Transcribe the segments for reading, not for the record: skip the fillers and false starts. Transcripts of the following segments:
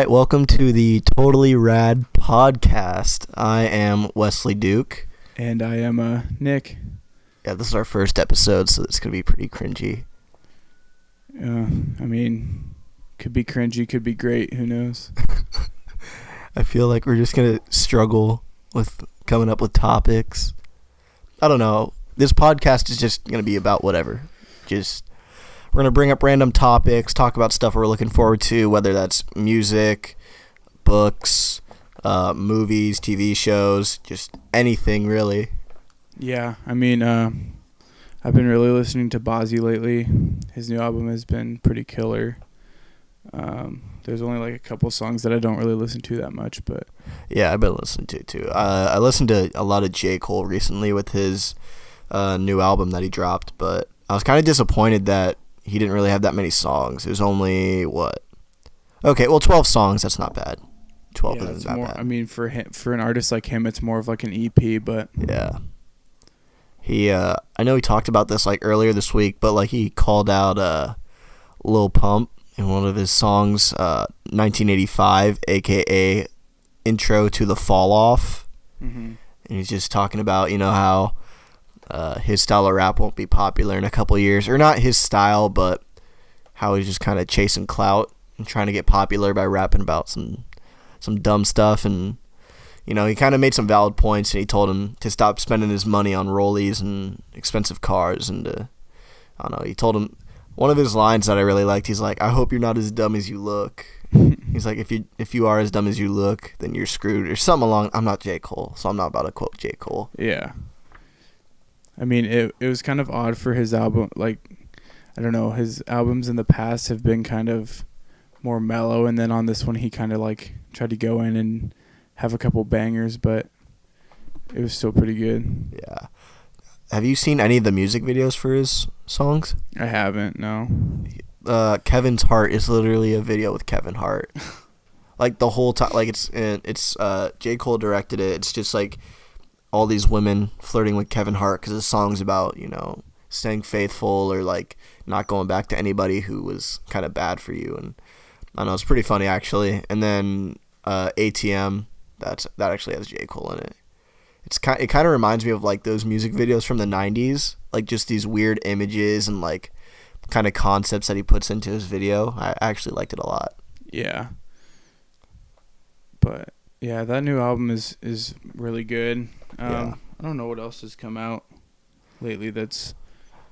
right, welcome to the Totally Rad Podcast. I am Wesley Duke. And I am Nick. Yeah, this is our first episode, so it's going to be pretty cringy. Could be cringy, could be great, who knows? I feel like we're just going to struggle with coming up with topics. I don't know. This podcast is just going to be about whatever. We're going to bring up random topics, talk about stuff we're looking forward to, whether that's music, books, movies, TV shows, just anything really. Yeah, I've been really listening to Bozzy lately. His new album has been pretty killer. There's only like a couple songs that I don't really listen to that much, but yeah, I've been listening to it too. I listened to a lot of J. Cole recently with his new album that he dropped, but I was kind of disappointed that he didn't really have that many songs. It was only 12 songs. That's not bad. 12 isn't that bad. I mean, for an artist like him, it's more of like an EP, but yeah. I know he talked about this like earlier this week, but like he called out Lil Pump in one of his songs, 1985, aka Intro to the Fall Off. Mm-hmm. And he's just talking about, how his style of rap won't be popular in a couple years, or not his style, but how he's just kind of chasing clout and trying to get popular by rapping about some dumb stuff. And he kind of made some valid points, and he told him to stop spending his money on rollies and expensive cars, and he told him one of his lines that I really liked. He's like, "I hope you're not as dumb as you look." He's like, if you are as dumb as you look, then you're screwed, or something along. I'm not J. Cole, so I'm not about to quote J. Cole. Yeah. I mean, it was kind of odd for his album. Like, I don't know, his albums in the past have been kind of more mellow, and then on this one he kind of like tried to go in and have a couple bangers, but it was still pretty good. Yeah. Have you seen any of the music videos for his songs? I haven't, no. Kevin's Heart is literally a video with Kevin Hart. Like the whole time, like it's J. Cole directed it. It's just like all these women flirting with Kevin Hart because the song's about, staying faithful or like not going back to anybody who was kind of bad for you. And I don't know, it's pretty funny actually. And then ATM, that actually has J. Cole in it. It kind of reminds me of like those music videos from the 90s, like just these weird images and like kind of concepts that he puts into his video. I actually liked it a lot. Yeah. But yeah, that new album is really good. Yeah. I don't know what else has come out lately that's...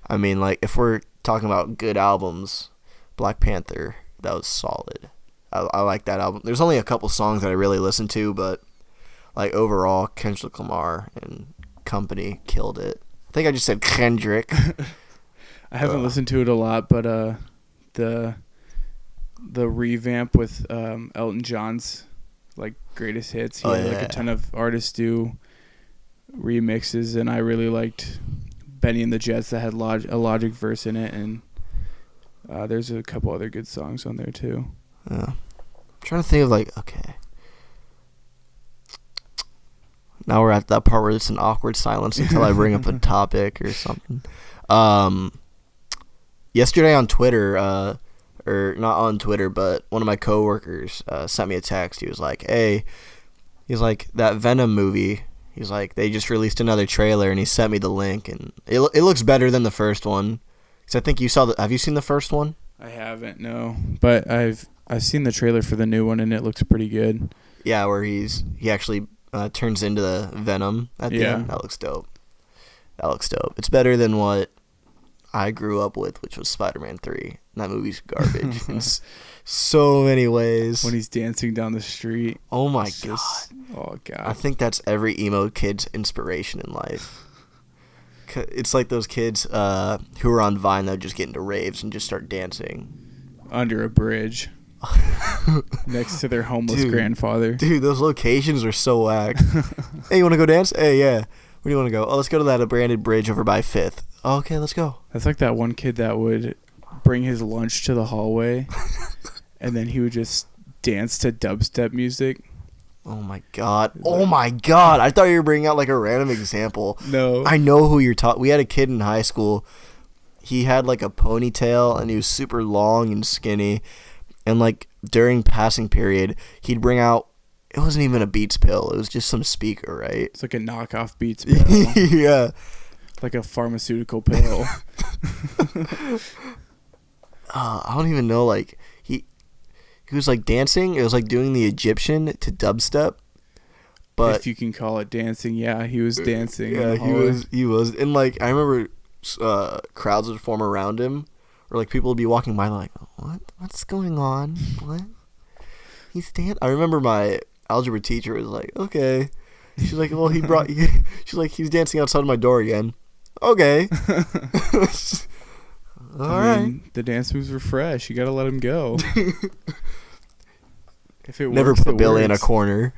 I mean, like, if we're talking about good albums, Black Panther, that was solid. I like that album. There's only a couple songs that I really listened to, but, like, overall, Kendrick Lamar and company killed it. I think I just said Kendrick. I haven't listened to it a lot, but the revamp with Elton John's, like, greatest hits. He had a ton of artists do remixes, and I really liked Benny and the Jets that had a Logic verse in it, and there's a couple other good songs on there too. Yeah. I'm trying to think of okay. Now we're at that part where it's an awkward silence until I bring up a topic or something. Yesterday on Twitter, or not on Twitter, but one of my coworkers sent me a text. He was like, "Hey," he's like, "that Venom movie." He's like, "They just released another trailer," and he sent me the link, and it looks better than the first one. Because I think you saw have you seen the first one? I haven't, no, but I've seen the trailer for the new one, and it looks pretty good. Yeah, where he actually turns into the Venom at the end. That looks dope. It's better than what I grew up with, which was Spider-Man 3. That movie's garbage in so many ways. When he's dancing down the street. Oh my God. Oh God. I think that's every emo kid's inspiration in life. It's like those kids who are on Vine that just get into raves and just start dancing. Under a bridge. Next to their homeless grandfather. Dude, those locations are so whack. Hey, you want to go dance? Hey, yeah. Where do you want to go? Oh, let's go to that abandoned bridge over by 5th. Oh, okay, let's go. That's like that one kid that would bring his lunch to the hallway, and then he would just dance to dubstep music. Oh, my God. I thought you were bringing out like a random example. No. I know who you're talking. We had a kid in high school. He had like a ponytail, and he was super long and skinny. And like during passing period, he'd bring out, it wasn't even a Beats pill. It was just some speaker, right? It's like a knockoff Beats pill. Yeah. Like a pharmaceutical pill. I don't even know, like, he was like dancing. It was like doing the Egyptian to dubstep. But if you can call it dancing, yeah, he was dancing. Yeah, he was. And like, I remember crowds would form around him, or like people would be walking by like, what's going on? What? He's I remember my algebra teacher was like, okay. She's like, well, she's like, he's dancing outside my door again. Okay. All right. The dance moves were fresh. You got to let him go. If it Never works, put it Billy works. in a corner.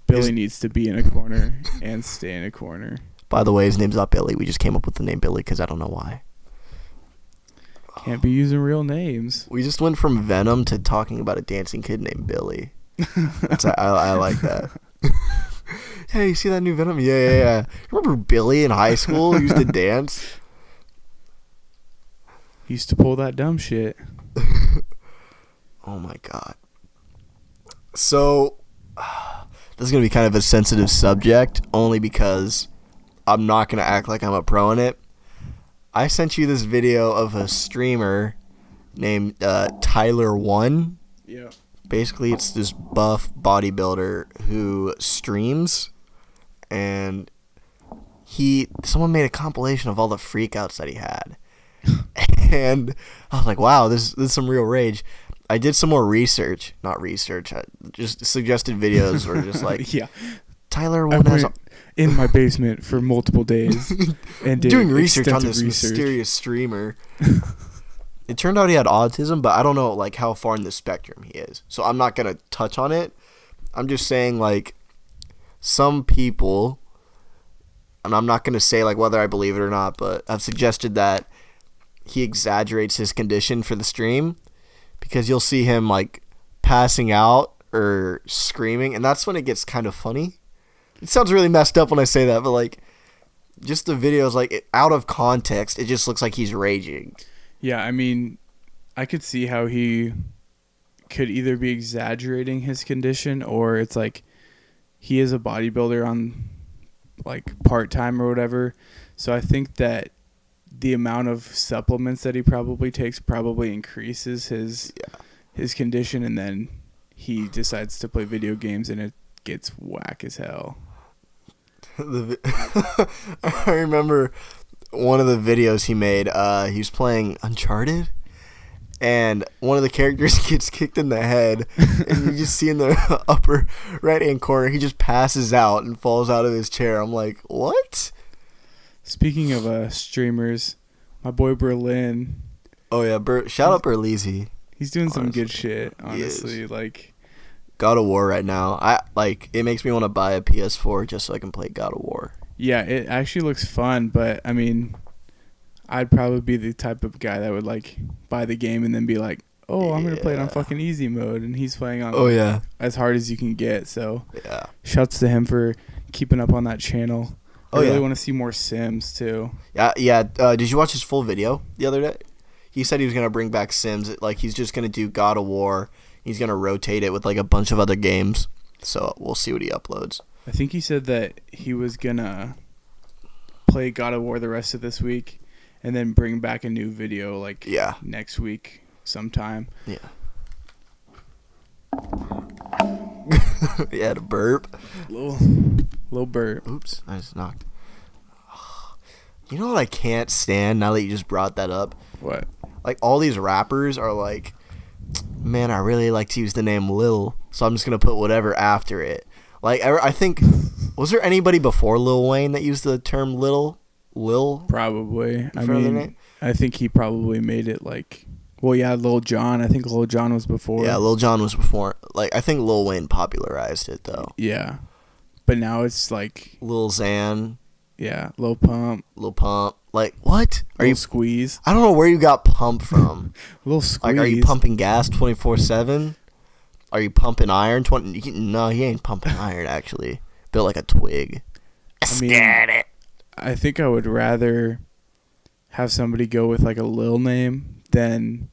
Billy needs to be in a corner and stay in a corner. By the way, his name's not Billy. We just came up with the name Billy because I don't know why. Can't be using real names. We just went from Venom to talking about a dancing kid named Billy. I like that. Hey, you see that new Venom? Yeah. Remember Billy in high school who used to dance? He used to pull that dumb shit. Oh my god. So, this is going to be kind of a sensitive subject, only because I'm not going to act like I'm a pro in it. I sent you this video of a streamer named Tyler1. Yeah. Basically, it's this buff bodybuilder who streams, and someone made a compilation of all the freakouts that he had. And I was like, wow, this is some real rage. I did some more research. Not research. Just suggested videos were just like, yeah. Tyler one has in my basement for multiple days and doing research on this mysterious streamer. It turned out he had autism, but I don't know like how far in the spectrum he is. So I'm not going to touch on it. I'm just saying like some people, and I'm not going to say like whether I believe it or not, but I've suggested that he exaggerates his condition for the stream, because you'll see him like passing out or screaming, and that's when it gets kind of funny. It sounds really messed up when I say that, but like just the videos, like out of context, it just looks like he's raging. Yeah, I mean, I could see how he could either be exaggerating his condition, or it's like he is a bodybuilder on like part-time or whatever. So I think that the amount of supplements that he probably takes probably increases his condition, and then he decides to play video games and it gets whack as hell. I remember one of the videos he made, he was playing Uncharted, and one of the characters gets kicked in the head, and you just see in the upper right-hand corner, he just passes out and falls out of his chair. I'm like, what? Speaking of streamers, my boy Berlin. Oh yeah, shout out Berleezy. He's doing some good shit, honestly. Like God of War right now. It makes me want to buy a PS4 just so I can play God of War. Yeah, it actually looks fun, but I mean, I'd probably be the type of guy that would like buy the game and then be like, "Oh, I'm gonna play it on fucking easy mode," and he's playing on as hard as you can get. So yeah, shouts to him for keeping up on that channel. I really want to see more Sims too. Yeah. Did you watch his full video the other day? He said he was gonna bring back Sims. Like he's just gonna do God of War. He's gonna rotate it with like a bunch of other games. So we'll see what he uploads. I think he said that he was gonna play God of War the rest of this week, and then bring back a new video like next week sometime. Yeah. Yeah, to burp. Little burp. Oops, I just knocked. You know what I can't stand now that you just brought that up? What? Like all these rappers are like, man, I really like to use the name Lil, so I'm just gonna put whatever after it. Like I think, was there anybody before Lil Wayne that used the term Lil? Probably. I mean, I think he probably made it like. Well, yeah, Lil Jon. I think Lil Jon was before. Yeah, Lil Jon was before. Like, I think Lil Wayne popularized it, though. Yeah. But now it's like... Lil Xan. Yeah, Lil Pump. Like, what? Are you Squeeze? I don't know where you got Pump from. Lil Squeeze. Like, are you pumping gas 24/7? Are you pumping iron? No, he ain't pumping iron, actually. Built like a twig. I think I would rather have somebody go with like a Lil name than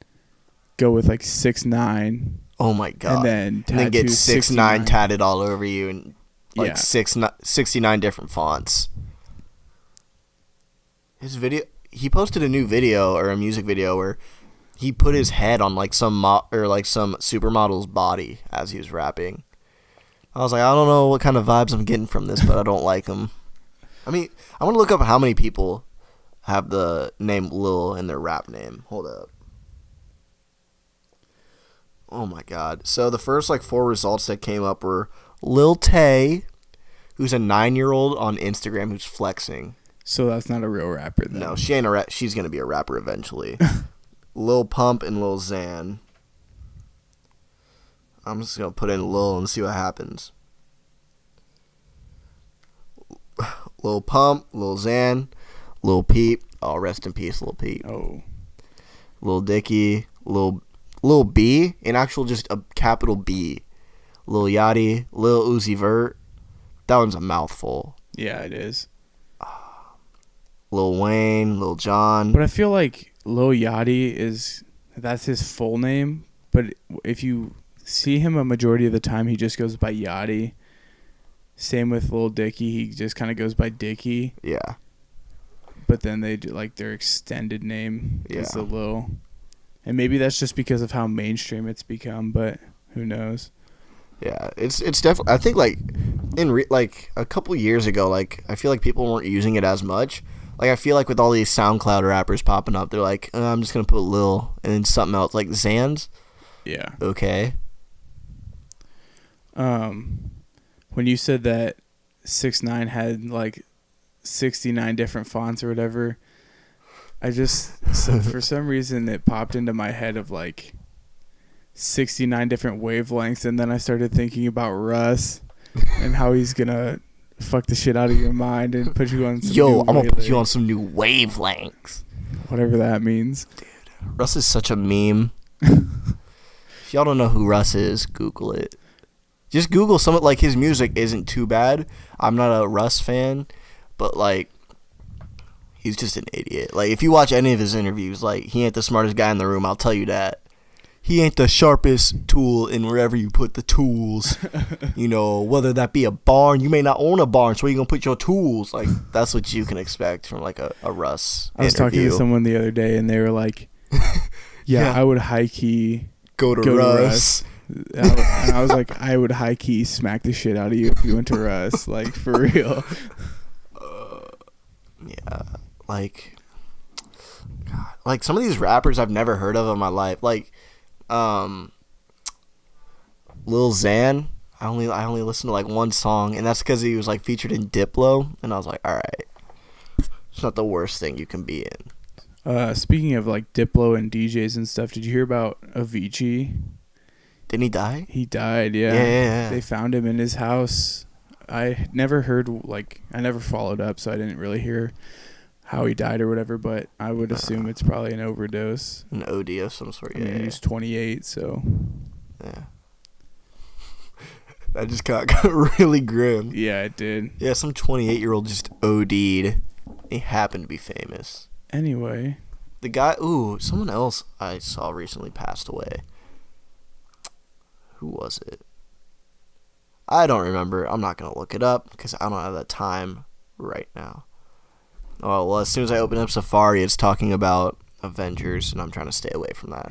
go with like 6ix9ine. Oh my god! And then get 6ix9ine tatted all over you and like 69 different fonts. His video, he posted a new video or a music video where he put his head on like some some supermodel's body as he was rapping. I was like, I don't know what kind of vibes I'm getting from this, but I don't like them. I mean, I want to look up how many people have the name Lil in their rap name. Hold up. Oh my god. So the first like 4 results that came up were Lil Tay, who's a 9-year-old on Instagram who's flexing. So that's not a real rapper then. No, she ain't a she's going to be a rapper eventually. Lil Pump and Lil Xan. I'm just going to put in Lil and see what happens. Lil Pump, Lil Xan, Lil Peep. Oh, rest in peace, Lil Peep. Oh. Lil Dicky, Lil B, an actual just a capital B. Lil Yachty, Lil Uzi Vert. That one's a mouthful. Yeah, it is. Lil Wayne, Lil Jon. But I feel like Lil Yachty that's his full name. But if you see him a majority of the time, he just goes by Yachty. Same with Lil Dicky. He just kind of goes by Dicky. Yeah. But then they do like their extended name is the Lil. And maybe that's just because of how mainstream it's become, but who knows? Yeah, it's definitely. I think like like a couple years ago, like I feel like people weren't using it as much. Like I feel like with all these SoundCloud rappers popping up, they're like, I'm just gonna put Lil and then something else like Xans. Yeah. Okay. When you said that 6ix9ine had like 69 different fonts or whatever, so for some reason it popped into my head of like 69 different wavelengths, and then I started thinking about Russ and how he's gonna fuck the shit out of your mind and put you on some I'm gonna put you on some new wavelengths. Whatever that means. Dude, Russ is such a meme. If y'all don't know who Russ is, Google it. Just Google some like his music isn't too bad. I'm not a Russ fan, but like he's just an idiot. Like if you watch any of his interviews, like he ain't the smartest guy in the room, I'll tell you that. He ain't the sharpest tool in wherever you put the tools. You know, whether that be a barn, you may not own a barn, so where you gonna put your tools? Like that's what you can expect from like a Russ I was talking to someone the other day and they were like, yeah. I would high key go to Russ. And I was like, I would high key smack the shit out of you if you went to Russ, like for real. Yeah, like, God, like some of these rappers I've never heard of in my life, like, Lil Xan. I only listened to like one song, and that's because he was like featured in Diplo, and I was like, all right, it's not the worst thing you can be in. Speaking of like Diplo and DJs and stuff, did you hear about Avicii? Didn't he die? He died, yeah. Yeah. They found him in his house. I never heard, I never followed up, so I didn't really hear how he died or whatever, but I would assume it's probably an overdose. An OD of some sort, yeah. I mean, he was 28, so. Yeah. That just got really grim. Yeah, it did. Yeah, some 28-year-old just OD'd. He happened to be famous. Anyway. The guy, someone else I saw recently passed away. Who was it? I don't remember. I'm not going to look it up because I don't have that time right now. Oh, well, as soon as I open up Safari, it's talking about Avengers, and I'm trying to stay away from that.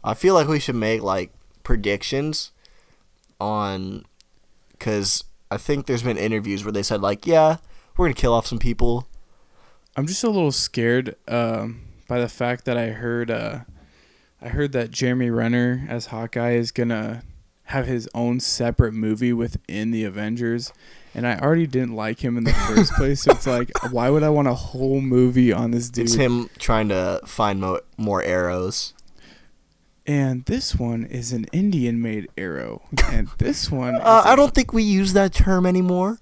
I feel like we should make, like, predictions on... Because I think there's been interviews where they said, like, yeah, we're going to kill off some people. I'm just a little scared by the fact that I heard that Jeremy Renner as Hawkeye is going to have his own separate movie within the Avengers, and I already didn't like him in the first place, so it's like, why would I want a whole movie on this dude? It's him trying to find more arrows. And this one is an Indian-made arrow, and this one is I don't think we use that term anymore.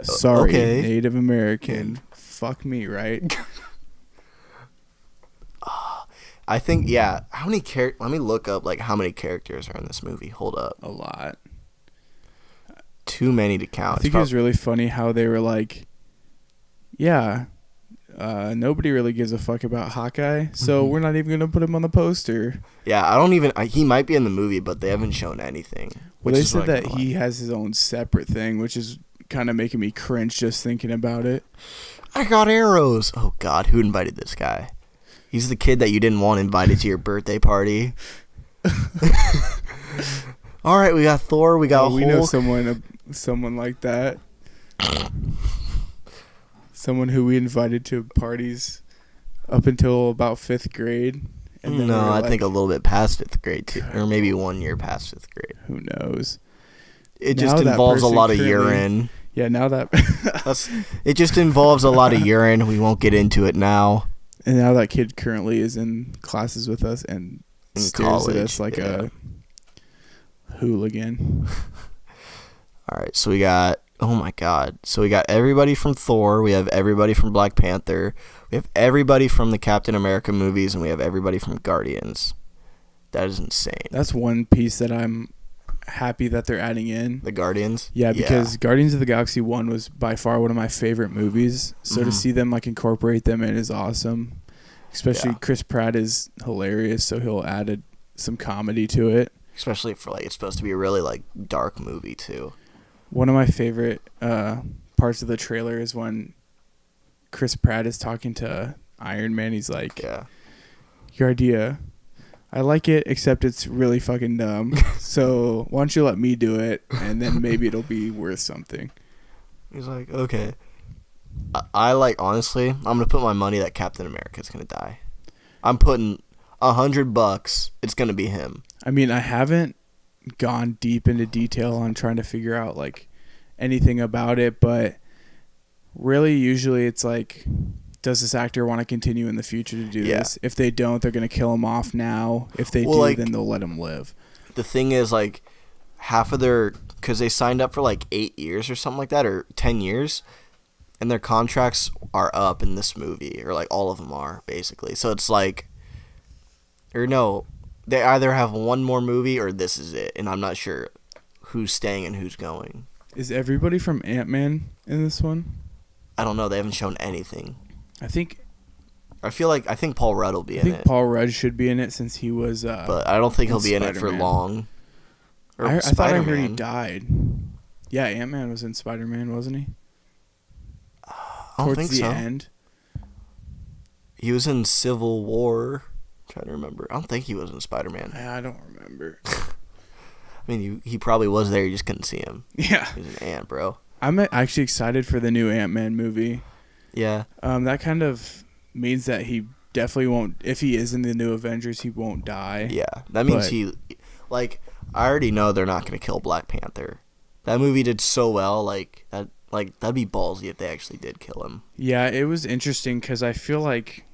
Sorry, okay. Native American. Fuck me, right? I think, yeah. How many let me look up, like, how many characters are in this movie. Hold up. A lot. Too many to count. I think it was really funny how they were like, yeah, nobody really gives a fuck about Hawkeye, so we're not even gonna put him on the poster. Yeah, I don't even. He might be in the movie, but they haven't shown anything. Well, they said that he has his own separate thing, which is kind of making me cringe just thinking about it. I got arrows. Oh God, who invited this guy? He's the kid that you didn't want invited to your birthday party. All right, we got Thor. We got Hulk. We know someone like that. Someone who we invited to parties up until about 5th grade. And then I think a little bit past 5th grade, too, or maybe 1 year past 5th grade. Who knows? It just involves a lot of urine. Yeah, now that it just involves a lot of urine. We won't get into it now. And now that kid currently is in classes with us and stares at us like a hooligan. All right, so we got. Oh my God. So we got everybody from Thor, we have everybody from Black Panther, we have everybody from the Captain America movies, and we have everybody from Guardians. That is insane. That's one piece that I'm happy that they're adding in. The Guardians? Yeah, because Guardians of the Galaxy 1 was by far one of my favorite movies. So to see them like incorporate them in is awesome. Especially Chris Pratt is hilarious, so he'll add some comedy to it. Especially for like it's supposed to be a really like dark movie too. One of my favorite parts of the trailer is when Chris Pratt is talking to Iron Man. He's like, your idea, I like it, except it's really fucking dumb. So why don't you let me do it, and then maybe it'll be worth something. He's like, okay. I like, honestly, I'm going to put my money that Captain America's going to die. I'm putting $100. It's going to be him. I mean, I haven't gone deep into detail on trying to figure out like anything about it, but really usually it's like, does this actor want to continue in the future to do this? If they don't, they're going to kill him off now. If they do, then they'll let him live. The thing is, like, half of their, because they signed up for like 8 years or something like that, or 10 years, and their contracts are up in this movie, or like all of them are basically. So it's like, or no, they either have one more movie or this is it, and I'm not sure who's staying and who's going. Is everybody from Ant-Man in this one? I don't know. They haven't shown anything. I think Paul Rudd will be in it. I think Paul Rudd should be in it since he was. But I don't think he'll be in it for long. I thought I heard he died. Yeah, Ant-Man was in Spider-Man, wasn't he? I don't think so. Towards the end. He was in Civil War. I'm trying to remember. I don't think he was in Spider-Man. I don't remember. I mean, he probably was there. You just couldn't see him. Yeah. He was an ant, bro. I'm actually excited for the new Ant-Man movie. Yeah. That kind of means that he definitely won't. If he is in the new Avengers, he won't die. Yeah. That means I already know they're not going to kill Black Panther. That movie did so well. That'd be ballsy if they actually did kill him. Yeah, it was interesting because I feel like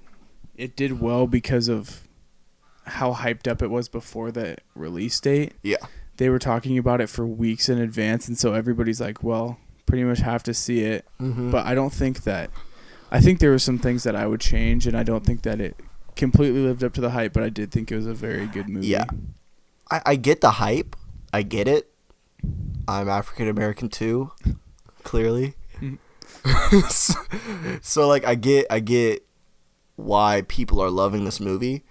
it did well because of how hyped up it was before the release date. Yeah. They were talking about it for weeks in advance, and so everybody's like, well, pretty much have to see it. Mm-hmm. But I don't think that... I think there were some things that I would change, and I don't think that it completely lived up to the hype, but I did think it was a very good movie. Yeah. I get the hype. I get it. I'm African-American too, clearly. So, like, I get why people are loving this movie.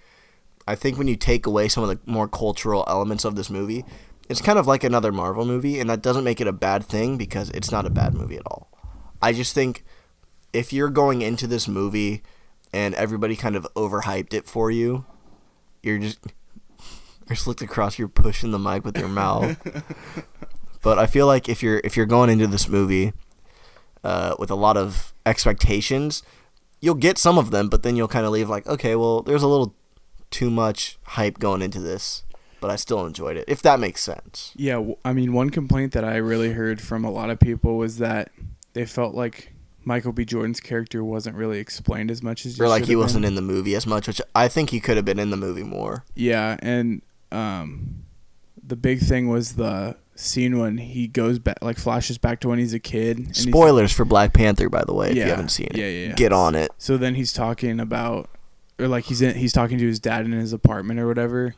I think when you take away some of the more cultural elements of this movie, it's kind of like another Marvel movie, and that doesn't make it a bad thing because it's not a bad movie at all. I just think if you're going into this movie and everybody kind of overhyped it for you, you're just... I just looked across, you're pushing the mic with your mouth. But I feel like if you're going into this movie with a lot of expectations, you'll get some of them, but then you'll kind of leave like, okay, well, there's a little too much hype going into this, but I still enjoyed it, if that makes sense. Yeah, I mean, one complaint that I really heard from a lot of people was that they felt like Michael B. Jordan's character wasn't really explained as much as or like he wasn't in the movie as much, which I think he could have been in the movie more. Yeah, and the big thing was the scene when he goes back, like flashes back to when he's a kid. And spoilers for Black Panther, by the way, if you haven't seen it. Yeah. Get on it. So then he's talking about, or like he's talking to his dad in his apartment or whatever.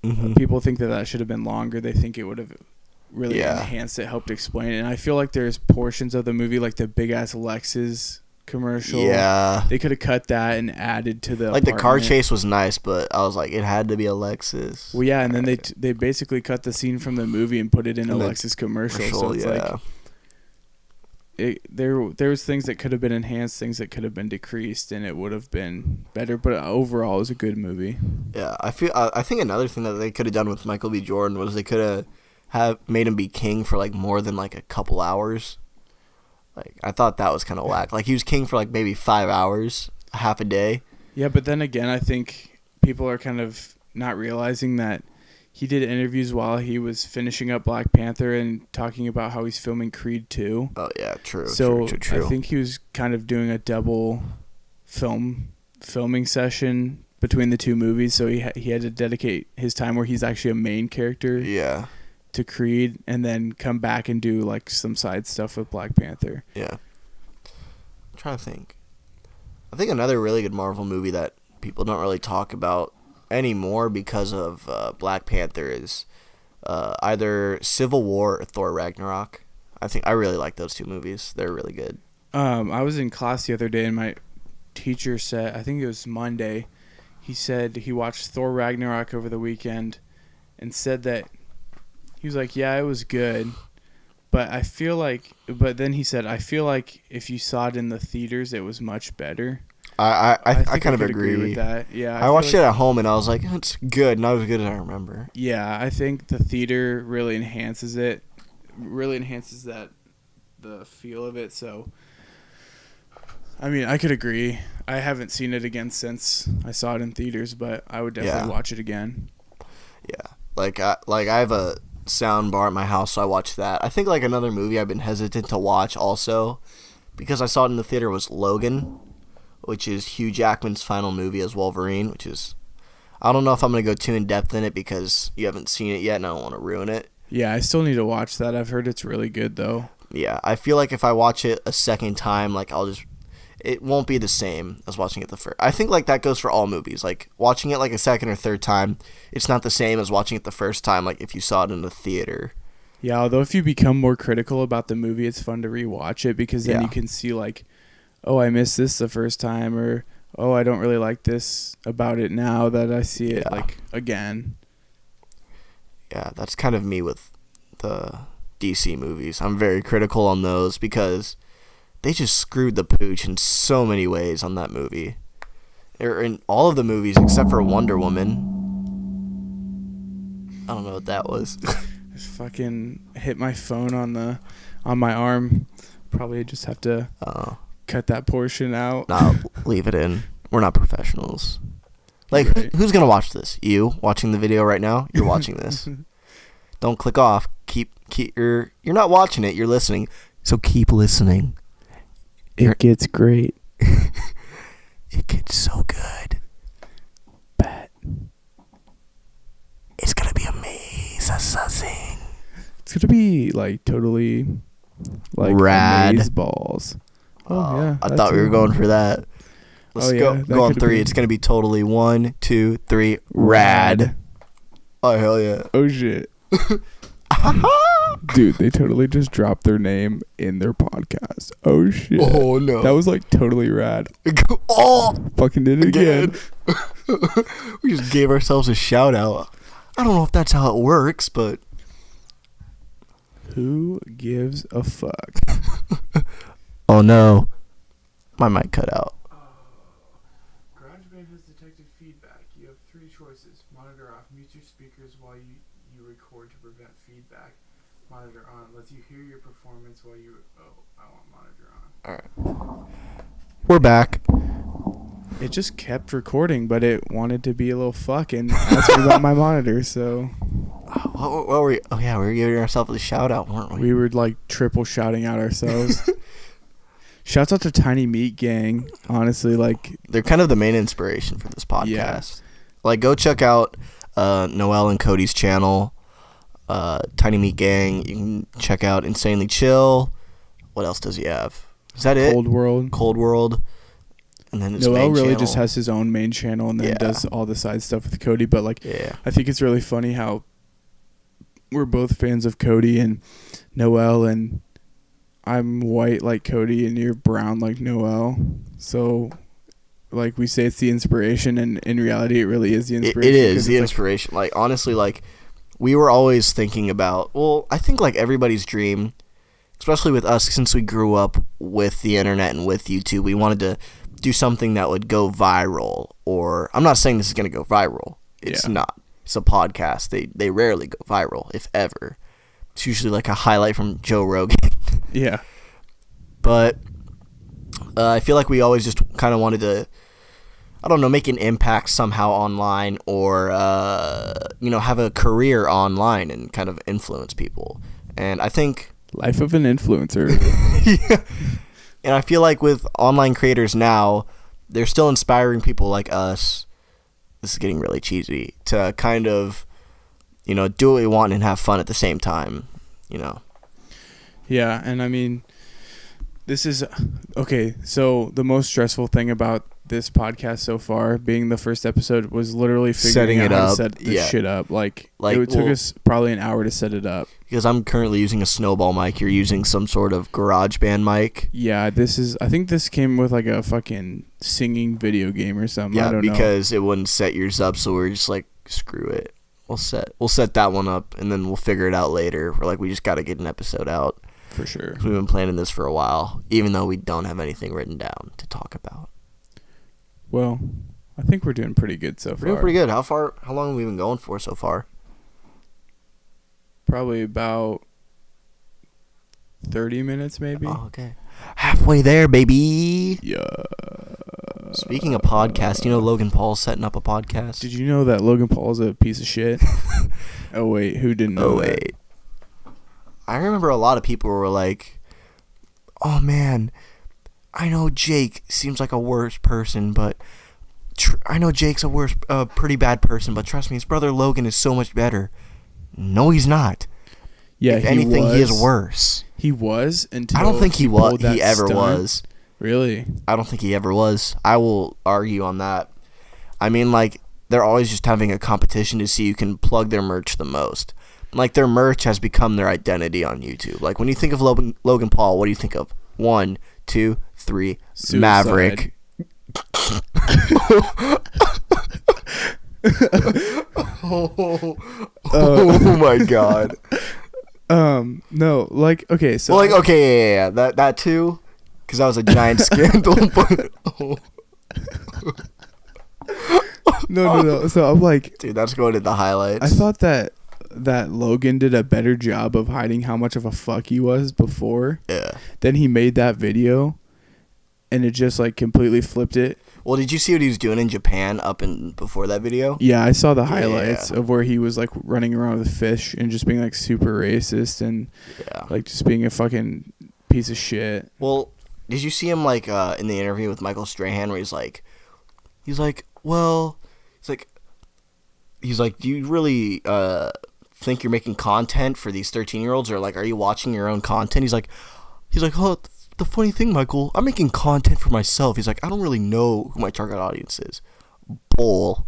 Mm-hmm. People think that should have been longer. They think it would have really enhanced it, helped explain it. And I feel like there's portions of the movie, like the big ass Lexus commercial. Yeah. They could have cut that and added to the Like the car apartment. chase was nice, but I was like, it had to be a Lexus. Well, yeah, and then they basically cut the scene from the movie and put it in a Lexus commercial. So it's like there was things that could have been enhanced, things that could have been decreased, and it would have been better. But overall, it was a good movie. Yeah, I think another thing that they could have done with Michael B. Jordan was they could have made him be king for like more than like a couple hours. Like I thought that was kind of whack. Like he was king for like maybe 5 hours, half a day. Yeah, but then again, I think people are kind of not realizing that he did interviews while he was finishing up Black Panther and talking about how he's filming Creed 2. Oh yeah, true. So true. I think he was kind of doing a double filming session between the two movies. So he had to dedicate his time where he's actually a main character. Yeah. To Creed, and then come back and do like some side stuff with Black Panther. Yeah. I'm trying to think. I think another really good Marvel movie that people don't really talk about anymore because of Black Panther is either Civil War or Thor Ragnarok. I really like those two movies. They're really good. I was in class the other day and my teacher said, I think it was Monday, he said he watched Thor Ragnarok over the weekend and said that he was like, yeah, it was good, but then he said, I feel like if you saw it in the theaters, it was much better. I kind of agree with that. Yeah, I watched it at home and I was like, it's good, not as good as I remember. Yeah, I think the theater really enhances it, the feel of it. So, I mean, I could agree. I haven't seen it again since I saw it in theaters, but I would definitely watch it again. Yeah, like I have a sound bar at my house, so I watch that. I think like another movie I've been hesitant to watch also because I saw it in the theater was Logan, which is Hugh Jackman's final movie as Wolverine, which is, I don't know if I'm going to go too in depth in it because you haven't seen it yet and I don't want to ruin it. Yeah, I still need to watch that. I've heard it's really good though. Yeah, I feel like if I watch it a second time, like it won't be the same as watching it the first. I think like that goes for all movies. Like watching it like a second or third time, it's not the same as watching it the first time. Like if you saw it in the theater. Yeah, although if you become more critical about the movie, it's fun to rewatch it because then you can see like, oh, I missed this the first time, or oh, I don't really like this about it now that I see it like again. Yeah, that's kind of me with the DC movies. I'm very critical on those because they just screwed the pooch in so many ways on that movie. Or in all of the movies except for Wonder Woman. I don't know what that was. Just fucking hit my phone on my arm. Probably just have to cut that portion out. No, leave it in. We're not professionals. Like, who's gonna watch this? You watching the video right now? You're watching this. Don't click off. You're not watching it. You're listening. So keep listening. It gets great. It gets so good. Bet. It's gonna be amazing. It's gonna be like totally like rad amazeballs. Oh yeah. I thought we were going for that. Let's go on three. It's gonna be totally 1, 2, 3. Rad. Oh hell yeah. Oh shit. Dude, they totally just dropped their name in their podcast. Oh shit. Oh no. That was like totally rad. Oh, fucking did it again. We just gave ourselves a shout out. I don't know if that's how it works, but who gives a fuck? Oh no. My mic cut out. GarageBand has detected feedback. You have 3 choices. Monitor off. Mute your speakers while you record to prevent feedback. Monitor on. Lets you hear your performance while you... Oh, I want monitor on. Alright. We're back. It just kept recording, but it wanted to be a little fucking ask me about my monitor, so... What were we... Oh yeah, we were giving ourselves a shout out, weren't we? We were like triple shouting out ourselves. Shouts out to Tiny Meat Gang, honestly, like... They're kind of the main inspiration for this podcast. Yeah. Like, go check out Noel and Cody's channel, Tiny Meat Gang. You can check out Insanely Chill. What else does he have? Is that it? Cold World. And then his Noel main really channel. Just has his own main channel and then does all the side stuff with Cody. But, like, I think it's really funny how we're both fans of Cody and Noel, and I'm white like Cody and you're brown like Noel. So, like, we say it's the inspiration, and in reality, it really is the inspiration. It is the inspiration. Like, honestly, like, we were always thinking about, well, I think, like, everybody's dream, especially with us, since we grew up with the internet and with YouTube, we wanted to do something that would go viral. Or, I'm not saying this is going to go viral. It's not. It's a podcast. They rarely go viral, if ever. It's usually like a highlight from Joe Rogan. Yeah. But I feel like we always just kind of wanted to, I don't know, make an impact somehow online, or, have a career online and kind of influence people. And I think... Life of an influencer. Yeah. And I feel like with online creators now, they're still inspiring people like us. This is getting really cheesy. To kind of, do what we want and have fun at the same time, Yeah, and I mean, this is... Okay, so the most stressful thing about this podcast so far, being the first episode, was literally figuring out how to set this shit up. Like it took us probably an hour to set it up. Because I'm currently using a snowball mic. You're using some sort of GarageBand mic. Yeah, I think this came with like a fucking singing video game or something. Yeah, I don't know. Because it wouldn't set yours up, so we're just like, screw it. We'll set that one up, and then we'll figure it out later. We're like, we just got to get an episode out. For sure. We've been planning this for a while, even though we don't have anything written down to talk about. Well, I think we're doing pretty good so far. We're doing pretty good. How long have we been going for so far? Probably about 30 minutes, maybe. Oh, okay. Halfway there, baby. Yeah. Speaking of podcasts, Logan Paul's setting up a podcast. Did you know that Logan Paul's a piece of shit? Oh, wait. Who didn't know that? Wait. I remember a lot of people were like, oh, man, I know Jake seems like a worse person, but I know Jake's a pretty bad person, but trust me, his brother Logan is so much better. No, he's not. Yeah, if anything, he is worse. He was until I don't think he ever was. Really? I don't think he ever was. I will argue on that. I mean, like, they're always just having a competition to see who can plug their merch the most. Like, their merch has become their identity on YouTube. Like, when you think of Logan Paul, what do you think of? 1, 2, 3, Suicide. Maverick. Oh my god. No, like, okay, so... Well, like, okay, yeah. That too, because that was a giant scandal, but... No. So I'm like... Dude, that's going to the highlights. I thought that Logan did a better job of hiding how much of a fuck he was before. Yeah. Then he made that video, and it just, like, completely flipped it. Well, did you see what he was doing in Japan before that video? Yeah, I saw the highlights of where he was, like, running around with fish and just being, like, super racist and, like, just being a fucking piece of shit. Well, did you see him, like, in the interview with Michael Strahan where he's like, do you really think you're making content for these 13-year-olds, or, like, are you watching your own content? He's like, oh, the funny thing, Michael, I'm making content for myself. He's like, I don't really know who my target audience is. Bull.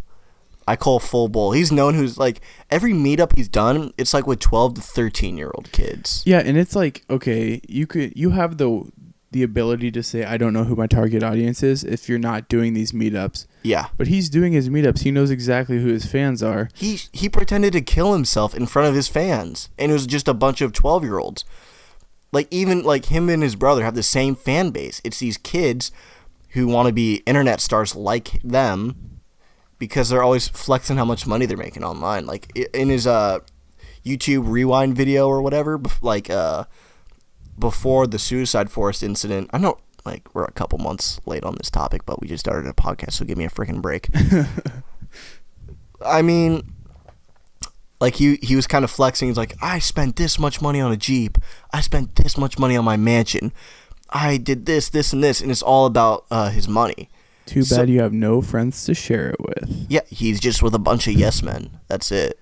I call full bull. He's known who's, like, every meetup he's done, it's, like, with 12 to 13-year-old kids. Yeah, and it's like, okay, you have the ability to say, I don't know who my target audience is if you're not doing these meetups. Yeah. But he's doing his meetups. He knows exactly who his fans are. He pretended to kill himself in front of his fans, and it was just a bunch of 12-year-olds. Like, even, like, him and his brother have the same fan base. It's these kids who want to be internet stars like them because they're always flexing how much money they're making online. Like, in his YouTube Rewind video or whatever, like, before the Suicide Forest incident, I know, like, we're a couple months late on this topic, but we just started a podcast, so give me a freaking break. I mean... Like, he was kind of flexing. He's like, I spent this much money on a Jeep. I spent this much money on my mansion. I did this, and this. And it's all about his money. Too bad you have no friends to share it with. Yeah, he's just with a bunch of yes men. That's it.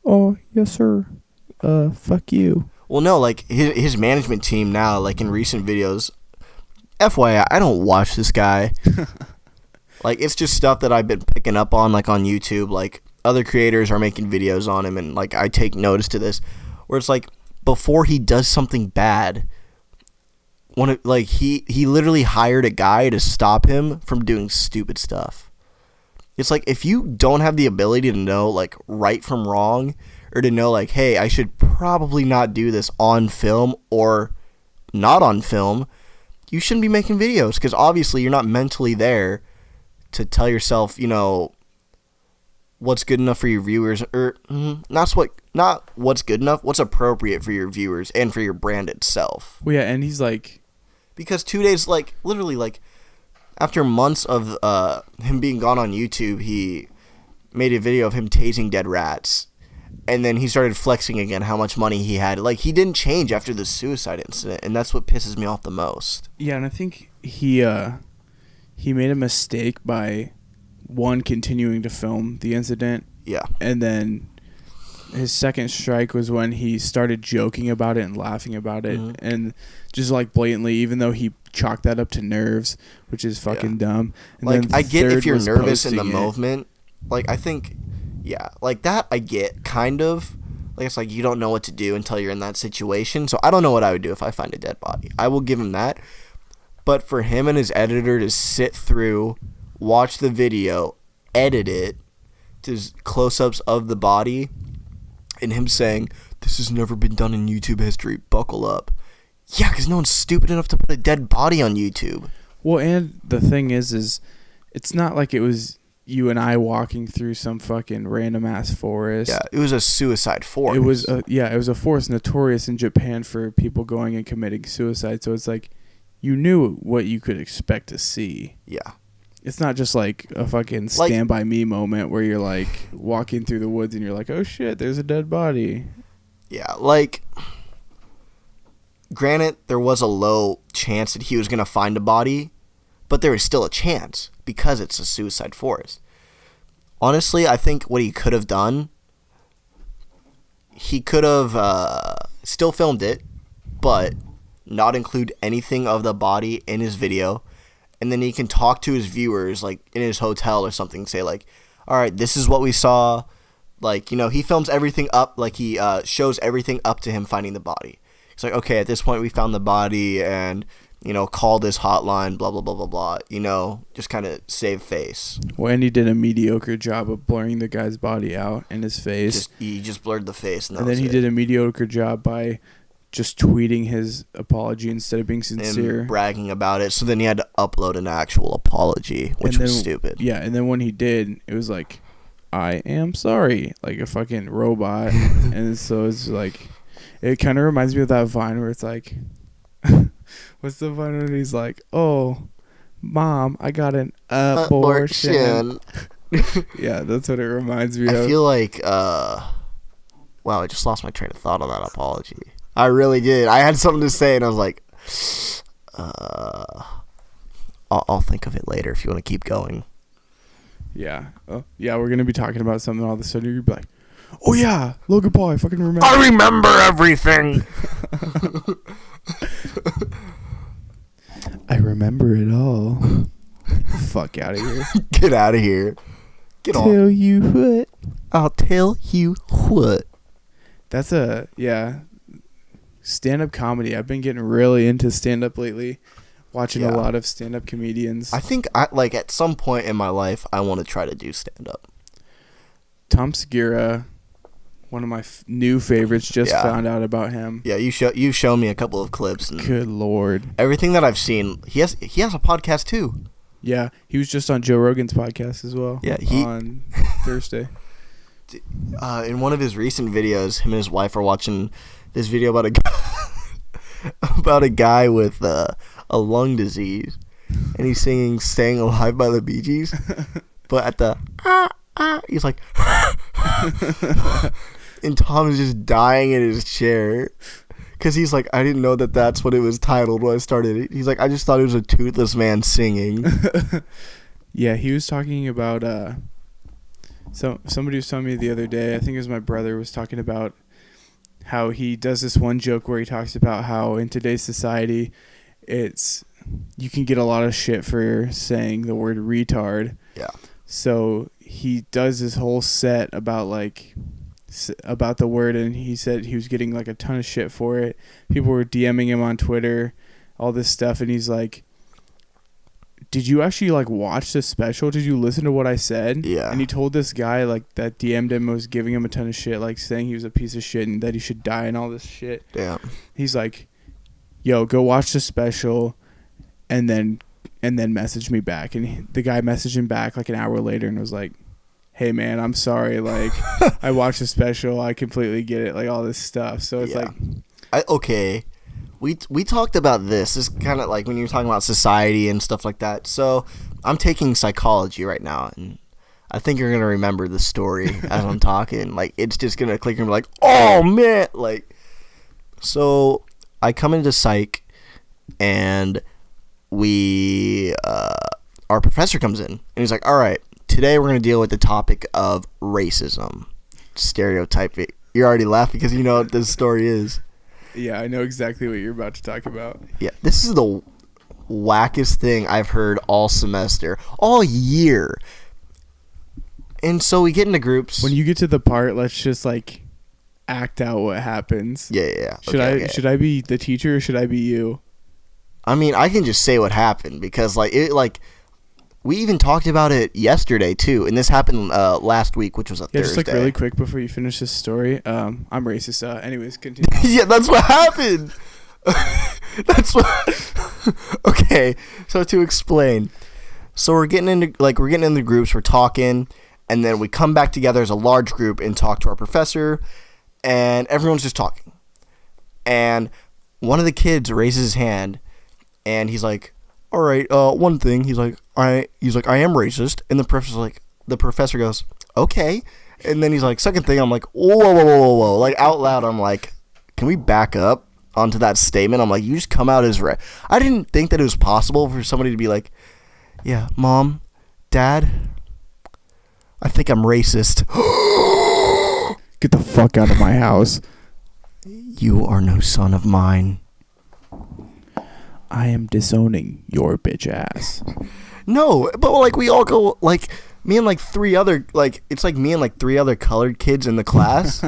Oh, yes, sir. Fuck you. Well, no, like, his management team now, like, in recent videos, FYI, I don't watch this guy. Like, it's just stuff that I've been picking up on, like, on YouTube, like... Other creators are making videos on him, and, like, I take notice to this, where it's like, before he does something bad, he literally hired a guy to stop him from doing stupid stuff. It's like, if you don't have the ability to know like right from wrong, or to know like, hey, I should probably not do this on film or not on film, you shouldn't be making videos, because obviously you're not mentally there to tell yourself, what's good enough for your viewers, or not what's good enough, what's appropriate for your viewers and for your brand itself. Well, yeah, and he's like, because 2 days, like literally, like after months of him being gone on YouTube, he made a video of him tasing dead rats, and then he started flexing again how much money he had. Like, he didn't change after the suicide incident, and that's what pisses me off the most. Yeah, and I think he made a mistake by continuing to film the incident. Yeah. And then his second strike was when he started joking about it and laughing about it, and just like blatantly, even though he chalked that up to nerves, which is fucking dumb. And like, then I get if you're nervous in the posting it. moment. Like, I think, yeah, like that I get, kind of. Like, it's like you don't know what to do until you're in that situation. So I don't know what I would do if I find a dead body. I will give him that. But for him and his editor to sit through, watch the video, edit it to close-ups of the body, and him saying, "This has never been done in YouTube history, buckle up." Yeah, because no one's stupid enough to put a dead body on YouTube. Well, and the thing is it's not like it was you and I walking through some fucking random-ass forest. Yeah, it was a suicide forest. It was a forest notorious in Japan for people going and committing suicide, so it's like you knew what you could expect to see. Yeah. It's not just like a fucking Stand By Me moment where you're like walking through the woods and you're like, oh shit, there's a dead body. Yeah, like, granted, there was a low chance that he was going to find a body, but there is still a chance because it's a suicide forest. Honestly, I think what he could have done, he could have still filmed it, but not include anything of the body in his video. And then he can talk to his viewers, like, in his hotel or something, say, like, all right, this is what we saw. Like, he films everything up, like, he shows everything up to him finding the body. It's like, okay, at this point we found the body, and, call this hotline, blah, blah, blah, blah, blah, just kind of save face. Well, and he did a mediocre job of blurring the guy's body out and his face. He just blurred the face. And then he did a mediocre job by just tweeting his apology instead of being sincere. And bragging about it. So then he had to upload an actual apology, which was stupid. Yeah, and then when he did, it was like, I am sorry. Like a fucking robot. And so it's like, it kind of reminds me of that Vine where it's like, what's the Vine when he's like, oh, Mom, I got an abortion. Yeah, that's what it reminds me of. I feel like, wow, I just lost my train of thought on that apology. I really did. I had something to say, and I was like, I'll think of it later if you want to keep going. Yeah. Yeah, we're going to be talking about something all of a sudden. You'd be like, oh, yeah, Logan Paul, I fucking remember. I remember everything. I remember it all. Fuck out of here. Get out of here. Get off. Tell you what. I'll tell you what. That's stand-up comedy. I've been getting really into stand-up lately, watching a lot of stand-up comedians. I think at some point in my life, I want to try to do stand-up. Tom Segura, one of my new favorites, just found out about him. Yeah, you shown me a couple of clips. And good Lord. Everything that I've seen, he has a podcast too. Yeah, he was just on Joe Rogan's podcast as well. Yeah, on Thursday. In one of his recent videos, him and his wife are watching this video about a guy with a lung disease, and he's singing "Staying Alive" by the Bee Gees, but at the he's like, and Tom is just dying in his chair because he's like, I didn't know that's what it was titled when I started it. He's like, I just thought it was a toothless man singing. Yeah, he was talking about so somebody was telling me the other day, I think it was my brother, was talking about how he does this one joke where he talks about how in today's society you can get a lot of shit for saying the word retard. Yeah. So he does this whole set about the word, and he said he was getting like a ton of shit for it. People were DMing him on Twitter all this stuff, and he's like, did you actually like watch the special? Did you listen to what I said? Yeah. And he told this guy like that DM'd him, was giving him a ton of shit, like saying he was a piece of shit and that he should die and all this shit. Yeah. He's like, yo, go watch the special and then message me back. And the guy messaged him back like an hour later and was like, hey man, I'm sorry, like I watched the special, I completely get it, like all this stuff. So it's like okay. We talked about this. This is kind of like when you were talking about society and stuff like that. So I'm taking psychology right now, and I think you're gonna remember the story as I'm talking. Like it's just gonna click and be like, oh man, like. So I come into psych, and our professor comes in, and he's like, all right, today we're gonna deal with the topic of racism, stereotyping. You're already laughing because you know what this story is. Yeah, I know exactly what you're about to talk about. Yeah, this is the wackest thing I've heard all semester, all year. And so we get into groups. When you get to the part, let's just like act out what happens. Yeah. Should I be the teacher or should I be you? I mean, I can just say what happened because we even talked about it yesterday too, and this happened last week, which was a Thursday. Just like really quick before you finish this story. I'm racist. Anyways, continue. Yeah, that's what happened. That's what. Okay, so to explain, so we're getting into groups, we're talking, and then we come back together as a large group and talk to our professor, and everyone's just talking, and one of the kids raises his hand, and he's like, all right, one thing. He's like, I am racist. And the professor goes, okay. And then he's like, second thing. I'm like, whoa. Like out loud, I'm like, can we back up onto that statement? I'm like, you just come out as I didn't think that it was possible for somebody to be like, yeah, mom, dad, I think I'm racist. Get the fuck out of my house. You are no son of mine. I am disowning your bitch ass. No, but like we all go, like me and like three other, like it's like me and like three other colored kids in the class.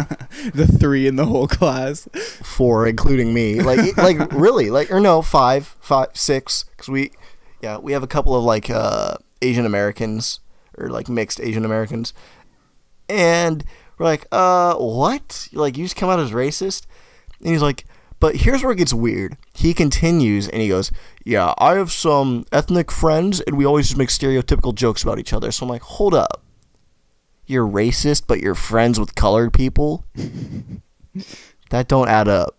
The three in the whole class. 4, including me. Like really, like, or no, 5, 6, because we have a couple of like Asian Americans or like mixed Asian Americans, and we're like, what? Like you just come out as racist? And he's like, but here's where it gets weird. He continues and he goes, yeah, I have some ethnic friends and we always just make stereotypical jokes about each other. So I'm like, hold up. You're racist, but you're friends with colored people? That don't add up.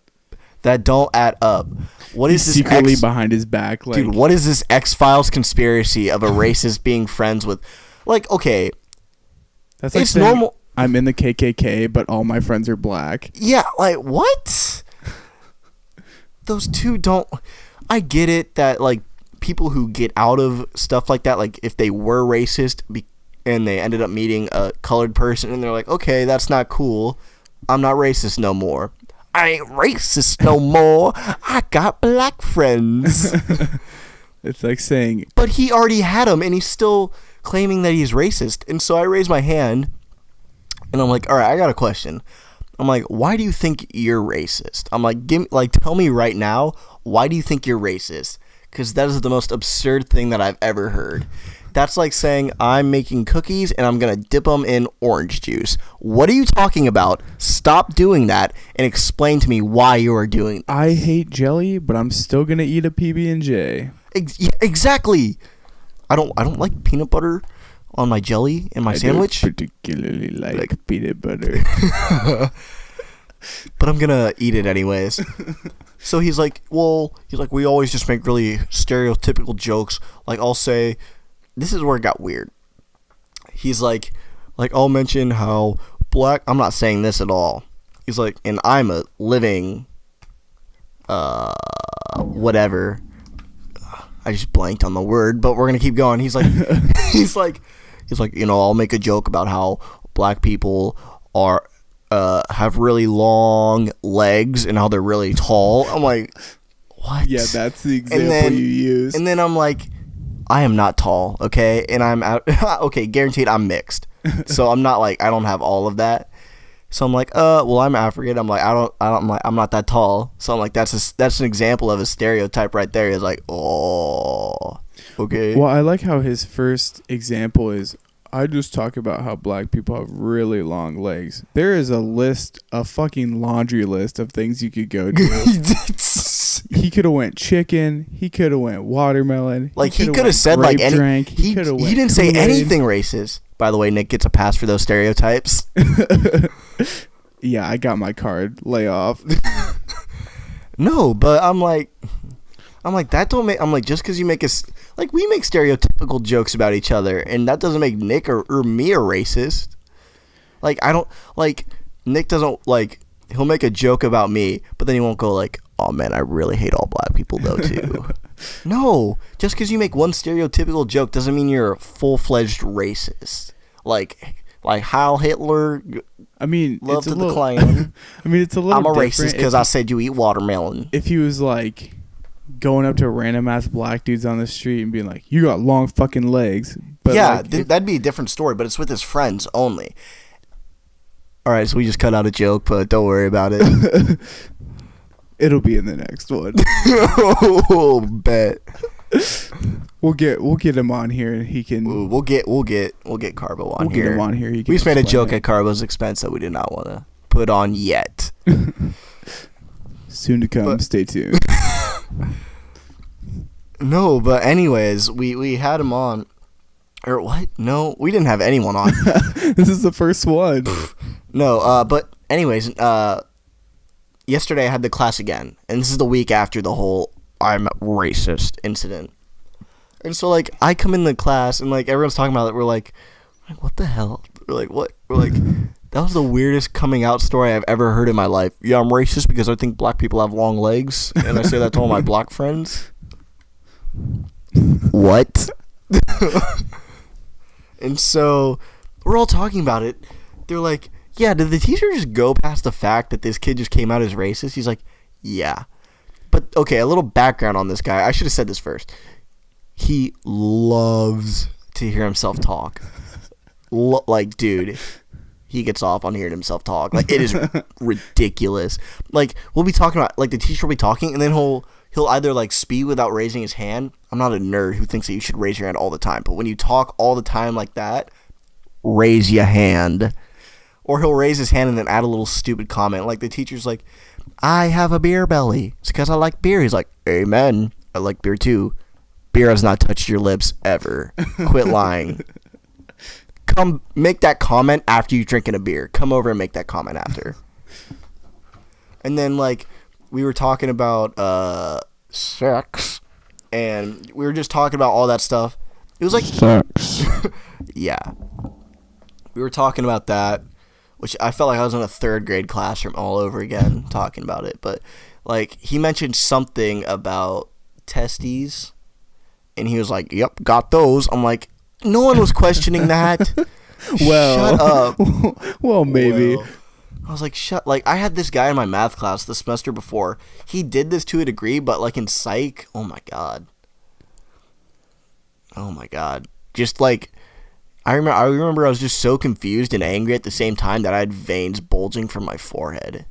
What is this secretly behind his back? Like, dude, what is this X-Files conspiracy of a racist being friends with? Like, okay. That's like it's normal. I'm in the KKK, but all my friends are black. Yeah, like, what? Those two don't. I get it that like people who get out of stuff like that, like if they were racist and they ended up meeting a colored person and they're like, okay, that's not cool, I'm not racist no more. I ain't racist no more. I got black friends. It's like saying, but he already had them and he's still claiming that he's racist. And so I raise my hand and I'm like, all right, I got a question. I'm like, why do you think you're racist? I'm like, tell me right now, why do you think you're racist? Because that is the most absurd thing that I've ever heard. That's like saying I'm making cookies and I'm going to dip them in orange juice. What are you talking about? Stop doing that and explain to me why you are doing that. I hate jelly, but I'm still going to eat a PB&J. Exactly. I don't like peanut butter on my jelly in my sandwich. I don't particularly like peanut butter. But I'm gonna eat it anyways. So he's like, we always just make really stereotypical jokes. Like I'll say, this is where it got weird. He's like I'll mention how black. I'm not saying this at all. He's like, and I'm a living, whatever. I just blanked on the word, but we're gonna keep going. He's like, he's like, I'll make a joke about how black people are have really long legs and how they're really tall. I'm like, what? Yeah, that's the example you use. And then I'm like, I am not tall, okay? And I'm out. Okay, guaranteed I'm mixed. So I'm not like, I don't have all of that. So I'm like, well, I'm African. I'm like, I'm not that tall. So I'm like, that's an example of a stereotype right there. He's like, oh, okay. Well, I like how his first example is, I just talk about how black people have really long legs. There is a fucking laundry list of things you could go to. He could have went chicken. He could have went watermelon. Like he could have said like any. Drink. He didn't say anything racist. By the way, Nick gets a pass for those stereotypes. Yeah, I got my card. Lay off. No, but I'm like that don't make. I'm like, just because you make us like we make stereotypical jokes about each other, and that doesn't make Nick or me a racist. Like I don't like Nick doesn't like he'll make a joke about me, but then he won't go like, oh man, I really hate all black people though too. No, just because you make one stereotypical joke doesn't mean you're a full-fledged racist. Like Heil Hitler. I mean, love to the Klan. I mean, it's a little. I'm a racist because I said you eat watermelon. If he was like going up to random ass black dudes on the street and being like, "You got long fucking legs," but yeah, like, that'd be a different story. But it's with his friends only. All right, so we just cut out a joke, but don't worry about it. It'll be in the next one. Oh, bet. We'll get him on here, and he can. Ooh, we'll get Carbo on here. We'll get him on here. We just made a joke at Carbo's expense that we did not want to put on yet. Soon to come. Stay tuned. No, but anyways, we had him on. Or what? No, we didn't have anyone on. This is the first one. No, but anyways, yesterday I had the class again, and this is the week after the whole I'm racist incident. And so, like, I come in the class, and, like, everyone's talking about it. We're like, what the hell? We're like, what? We're like, that was the weirdest coming out story I've ever heard in my life. Yeah, I'm racist because I think black people have long legs, and I say that to all my black friends. What? And so, we're all talking about it. They're like, yeah, did the teacher just go past the fact that this kid just came out as racist? He's like, yeah. But, okay, a little background on this guy. I should have said this first. He loves to hear himself talk. Like, dude, he gets off on hearing himself talk. Like, it is ridiculous. Like, we'll be talking about, like, the teacher will be talking, and then he'll either, like, speak without raising his hand. I'm not a nerd who thinks that you should raise your hand all the time. But when you talk all the time like that, raise your hand. Or he'll raise his hand and then add a little stupid comment. Like, the teacher's like, I have a beer belly. It's because I like beer. He's like, amen. I like beer too. Beer has not touched your lips ever. Quit lying. Come make that comment after you drinking a beer. Come over and make that comment after. And then, like, we were talking about sex. And we were just talking about all that stuff. It was like... Sex. Yeah. We were talking about that. Which I felt like I was in a third grade classroom all over again talking about it. But, like, he mentioned something about testes. And he was like, yep, got those. I'm like, no one was questioning that. Well, shut up. Well, maybe. Well, I was like, like, I had this guy in my math class the semester before. He did this to a degree, but, like, in psych, oh, my God. Oh, my God. Just, like... I remember I was just so confused and angry at the same time that I had veins bulging from my forehead.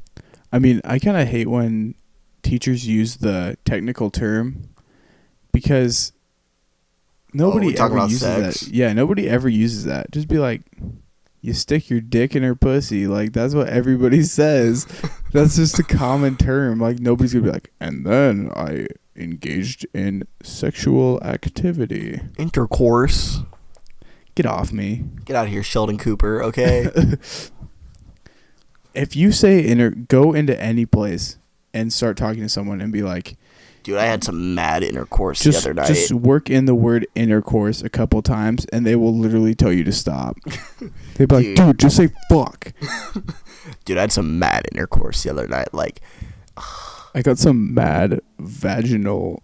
I mean, I kind of hate when teachers use the technical term because nobody ever uses that. Yeah, nobody ever uses that. Just be like, you stick your dick in her pussy. Like, that's what everybody says. That's just a common term. Like, nobody's going to be like, and then I engaged in sexual activity. Intercourse. Get off me. Get out of here, Sheldon Cooper, okay? If you say go into any place and start talking to someone and be like... Dude, I had some mad intercourse the other night. Just work in the word intercourse a couple times and they will literally tell you to stop. They'd be like, dude, just say fuck. Dude, I had some mad intercourse the other night. Like... I got some mad vaginal...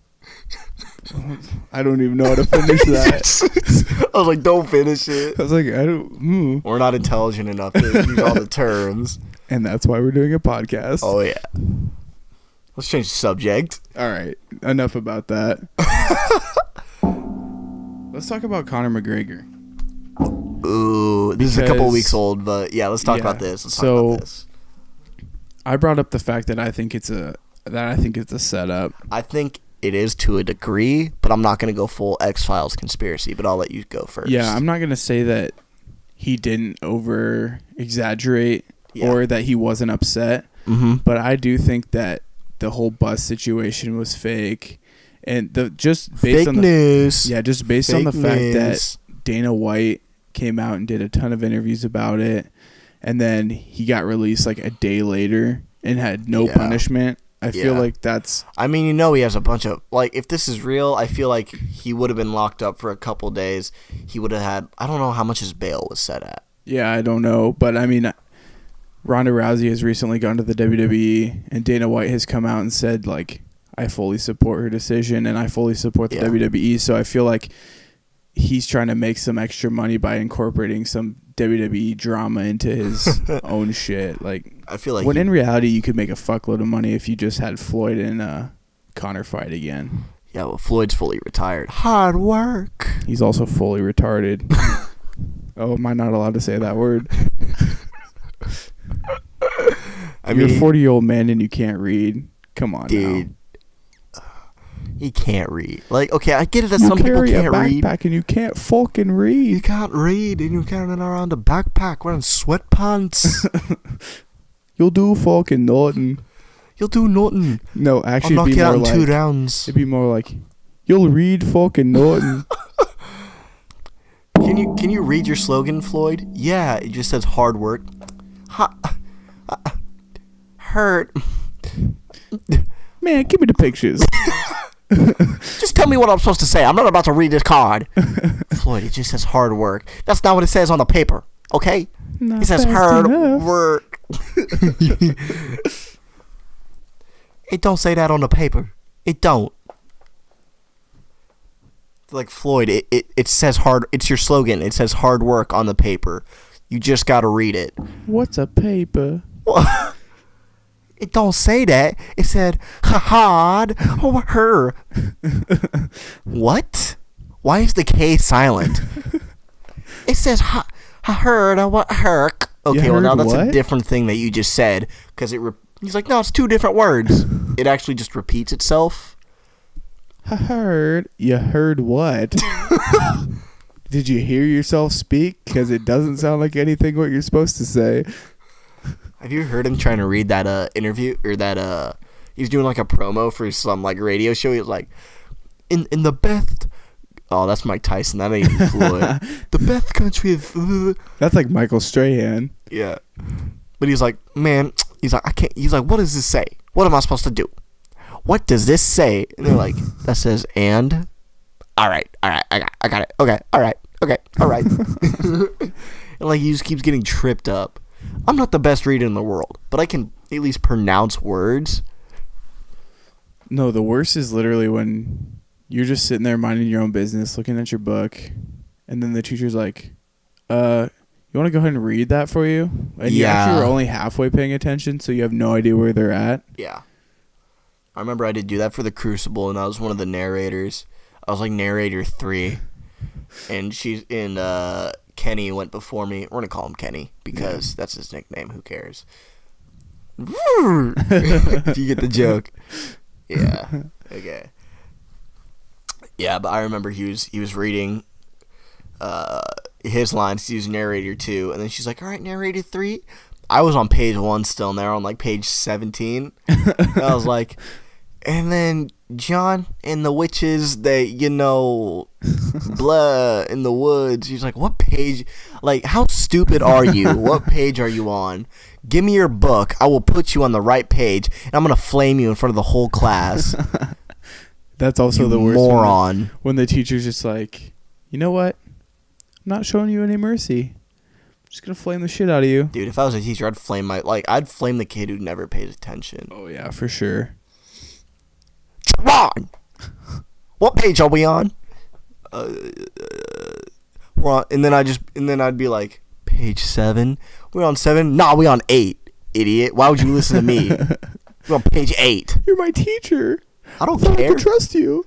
I don't even know how to finish that. I was like, don't finish it. I was like, I don't... We're not intelligent enough to use all the terms. And that's why we're doing a podcast. Oh, yeah. Let's change the subject. All right. Enough about that. Let's talk about Conor McGregor. Ooh. Ooh, this is a couple of weeks old, but yeah, let's talk about this. I brought up the fact that I think it's a setup. I think it is to a degree, but I'm not going to go full X-Files conspiracy, but I'll let you go first. Yeah, I'm not going to say that he didn't over-exaggerate or that he wasn't upset, but I do think that the whole bus situation was fake. And just based on the fact that Dana White came out and did a ton of interviews about it, and then he got released like a day later and had no punishment. I feel like that's... I mean, he has a bunch of... Like, if this is real, I feel like he would have been locked up for a couple days. He would have had... I don't know how much his bail was set at. Yeah, I don't know. But, I mean, Ronda Rousey has recently gone to the WWE, and Dana White has come out and said, like, I fully support her decision, and I fully support the WWE. So I feel like he's trying to make some extra money by incorporating some WWE drama into his own shit. Like, I feel like when in reality, you could make a fuckload of money if you just had Floyd and Conor fight again. Yeah, well, Floyd's fully retired. Hard work. He's also fully retarded. Oh, am I not allowed to say that word? You're a 40-year-old man and you can't read. Come on, dude. Now. He can't read. Like, okay, I get it that some people can't read. You carry a backpack and you can't fucking read. You can't read and you're carrying around a backpack wearing sweatpants. You'll do fucking nothing. You'll do nothing. No, actually, I'll knock you out in 2 rounds. It'd be more like, you'll read fucking nothing. Can you read your slogan, Floyd? Yeah, it just says hard work. Hurt. Man, give me the pictures. Just tell me what I'm supposed to say. I'm not about to read this card. Floyd, it just says hard work. That's not what it says on the paper, okay? It says hard work. It don't say that on the paper. It don't. Like, Floyd, it says hard. It's your slogan. It says hard work on the paper. You just got to read it. What's a paper? It don't say that. It said hard or her. What? Why is the K silent? It says heard or what her. Okay, well now that's a different thing that you just said because he's like, no, it's 2 different words. It actually just repeats itself. Heard. You heard what? Did you hear yourself speak? Because it doesn't sound like anything what you're supposed to say. Have you heard him trying to read that interview or that he's doing like a promo for some like radio show? He was like, in the best. Oh, that's Mike Tyson. That ain't Floyd. The best country of. That's like Michael Strahan. Yeah, but he's like, man. He's like, I can't. He's like, what does this say? What am I supposed to do? What does this say? And they're like, that says and. All right, I got it. Okay, all right. And like he just keeps getting tripped up. I'm not the best reader in the world, but I can at least pronounce words. No, the worst is literally when you're just sitting there minding your own business, looking at your book, and then the teacher's like, you want to go ahead and read that for you? And you actually were only halfway paying attention, so you have no idea where they're at. Yeah. I remember I did do that for The Crucible, and I was one of the narrators. I was like narrator 3, and Kenny went before me. We're going to call him Kenny because that's his nickname. Who cares? If you get the joke. Yeah. Okay. Yeah, but I remember he was reading his lines. He was narrator 2, and then she's like, all right, narrator 3. I was on page 1 still, and they're on like page 17. And I was like, and then John and the witches, they, blah, in the woods. He's like, what page? Like, how stupid are you? What page are you on? Give me your book. I will put you on the right page, and I'm going to flame you in front of the whole class. That's also you the worst moron. When the teacher's just like, you know what? I'm not showing you any mercy. I'm just going to flame the shit out of you. Dude, if I was a teacher, I'd flame the kid who never pays attention. Oh, yeah, for sure. Tron! What page are we on? We're on, and then I'd be like, page 7. We're on 7. Nah, we on 8. Idiot. Why would you listen to me? We're on page 8. You're my teacher. I don't care. I can trust you.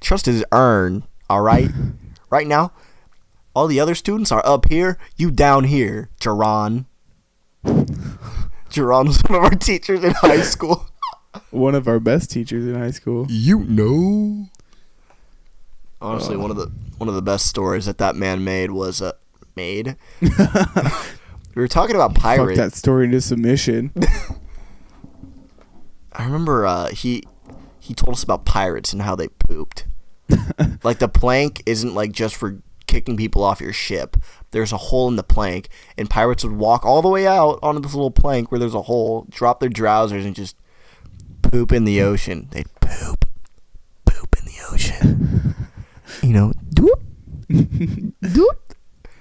Trust is earned. All right. Right now, All the other students are up here. You down here, Jerron. Jerron was one of our teachers in high school. One of our best teachers in high school. You know. Honestly, one of the best stories that man made was made. We were talking about pirates. Fuck that story into submission. I remember he told us about pirates and how they pooped. Like the plank isn't like just for kicking people off your ship. There's a hole in the plank, and pirates would walk all the way out onto this little plank where there's a hole, drop their trousers, and just poop in the ocean. They'd poop in the ocean. You know, doop.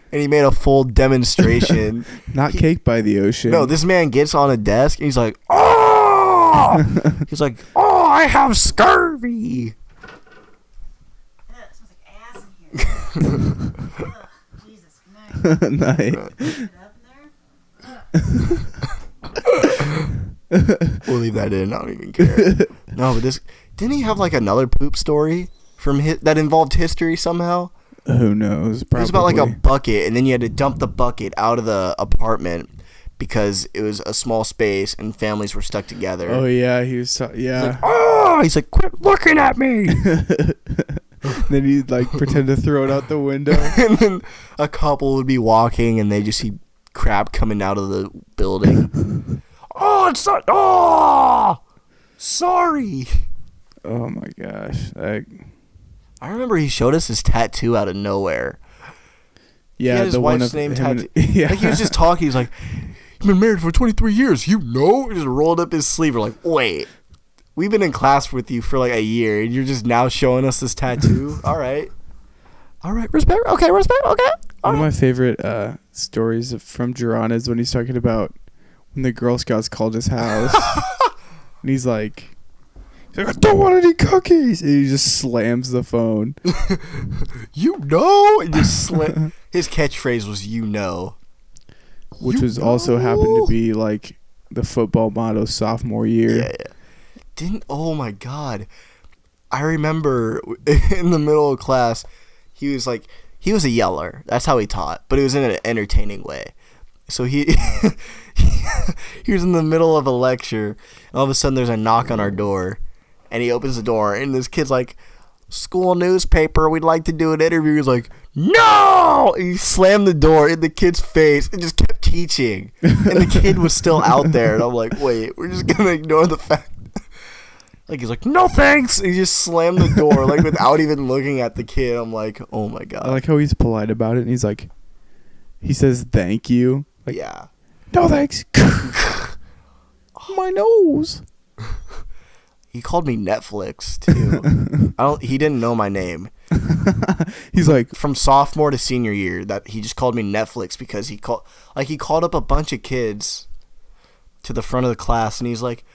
And he made a full demonstration. Not cake by the ocean. No, this man gets on a desk and he's like, oh! He's like, oh, I have scurvy. It smells like ass in here. Ugh, Jesus, good night. Night. Is it up in there? We'll leave that in. I don't even care. No, but didn't he have like another poop story from that involved history somehow? Who knows? Probably. It was about like a bucket, and then you had to dump the bucket out of the apartment because it was a small space and families were stuck together. Oh yeah, he was. Yeah. He's like, oh, he's like, quit looking at me. Then he'd like pretend to throw it out the window. And then a couple would be walking, and they just see crap coming out of the building. Oh, it's not. Oh, sorry. Oh my gosh. I remember he showed us his tattoo out of nowhere. Yeah, he had his the wife's one of name him tattoo. Yeah. Like he was just talking. He's like, "You've been married for 23 years. You know?" He just rolled up his sleeve. We're like, "Wait, we've been in class with you for like a year, and you're just now showing us this tattoo? All right, respect. Okay, respect. Okay." One of my favorite stories from Jerron is when he's talking about when the Girl Scouts called his house, and he's like, I don't want any cookies. And he just slams the phone. You know? And just his catchphrase was, you know. Which was also happened to be like the football motto sophomore year. Yeah. Oh my God. I remember in the middle of class, he was a yeller. That's how he taught. But it was in an entertaining way. So he was in the middle of a lecture. And all of a sudden there's a knock on our door. And he opens the door, and this kid's like, school newspaper, we'd like to do an interview. He's like, no! And he slammed the door in the kid's face and just kept teaching. And the kid was still out there. And I'm like, wait, we're just going to ignore the fact. Like, he's like, no thanks! And he just slammed the door, like, without even looking at the kid. I'm like, oh, my God. I like how he's polite about it, and he's like, he says thank you. Like, yeah. No thanks. My nose. He called me Netflix too. He didn't know my name. He's like, from sophomore to senior year, that he just called me Netflix because he called up a bunch of kids to the front of the class, and he's like,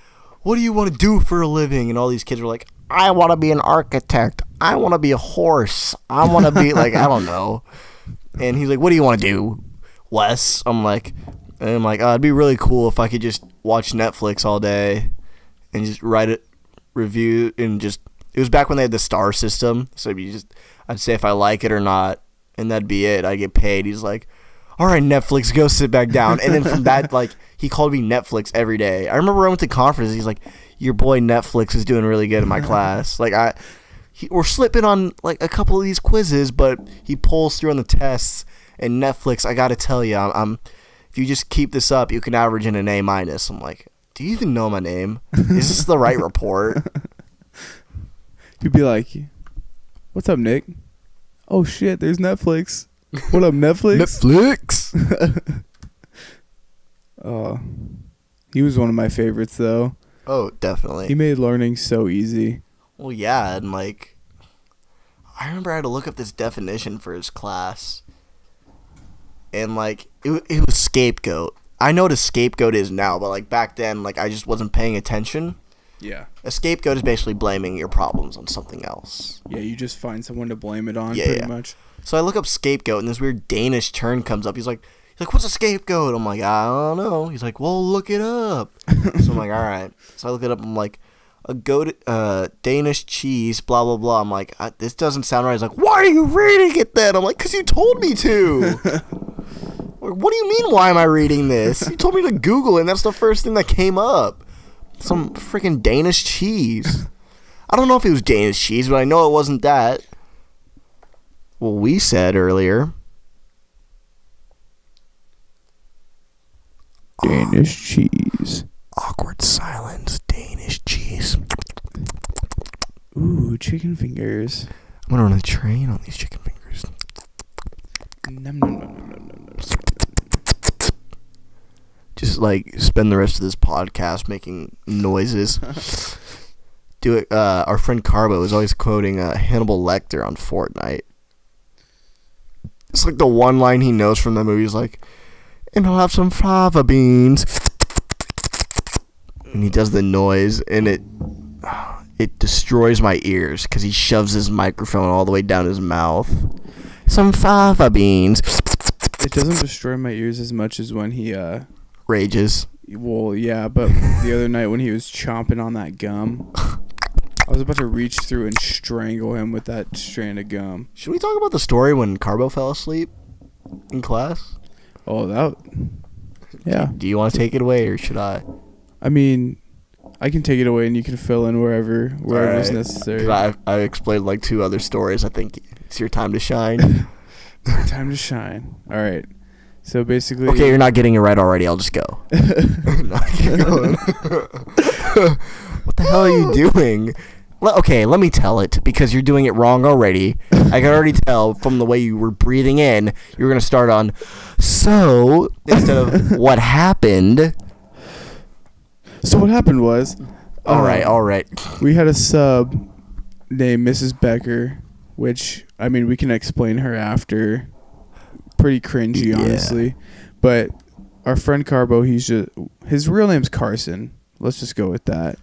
what do you want to do for a living? And all these kids were like, I want to be an architect. I want to be a horse. I want to be like, I don't know. And he's like, what do you want to do, Wes? I'm like, oh, it'd be really cool if I could just watch Netflix all day and just write it. Review and just it was back when they had the star system, so I'd say if I like it or not, and that'd be it. I get paid. He's like, all right, Netflix, go sit back down. And then from that, like, he called me Netflix every day. I remember I went to conferences. He's like, your boy Netflix is doing really good in my class. Like we're slipping on like a couple of these quizzes, but he pulls through on the tests. And Netflix, I gotta tell you, if you just keep this up, you can average in an A-. I'm like, do you even know my name? Is this the right report? You'd be like, what's up, Nick? Oh, shit, there's Netflix. What up, Netflix? Netflix? He was one of my favorites, though. Oh, definitely. He made learning so easy. Well, yeah, and like, I remember I had to look up this definition for his class. And like, it was scapegoat. I know what a scapegoat is now, but like back then, like I just wasn't paying attention. Yeah. A scapegoat is basically blaming your problems on something else. Yeah, you just find someone to blame it on, pretty much. So I look up scapegoat, and this weird Danish term comes up. He's like, what's a scapegoat? I'm like, I don't know. He's like, well, look it up. So I'm like, all right. So I look it up. I'm like, a Danish cheese, blah, blah, blah. I'm like, this doesn't sound right. He's like, why are you reading it then? I'm like, because you told me to. Like, what do you mean, why am I reading this? You told me to Google it, and that's the first thing that came up. Some freaking Danish cheese. I don't know if it was Danish cheese, but I know it wasn't that. Well, we said earlier. Danish cheese. Awkward silence. Danish cheese. Ooh, chicken fingers. I'm gonna run a train on these chicken fingers. Nom, nom, nom, nom, nom, nom, nom. Just like spend the rest of this podcast making noises. Do it. Our friend Carbo is always quoting Hannibal Lecter on Fortnite. It's like the one line he knows from the movie is like, and I'll have some fava beans. And he does the noise, and it destroys my ears because he shoves his microphone all the way down his mouth. Some fava beans. It doesn't destroy my ears as much as when he rages. Well, yeah, but the other night when he was chomping on that gum, I was about to reach through and strangle him with that strand of gum. Should we talk about the story when Carbo fell asleep in class? Oh, that... Yeah. Do you want to take it away, or should I? I mean, I can take it away and you can fill in wherever is Right. necessary. I explained like 2 other stories. I think it's your time to shine. Time to shine. All right. So basically... Okay, you're not getting it right already. I'll just go. No, keep going. What the hell are you doing? Okay, let me tell it, because you're doing it wrong already. I can already tell from the way you were breathing in, you were going to start on, so, instead of what happened. So what happened was... All right. We had a sub named Mrs. Becker, which, I mean, we can explain her after. Pretty cringy, Yeah. honestly. But our friend Carbo, his real name's Carson. Let's just go with that.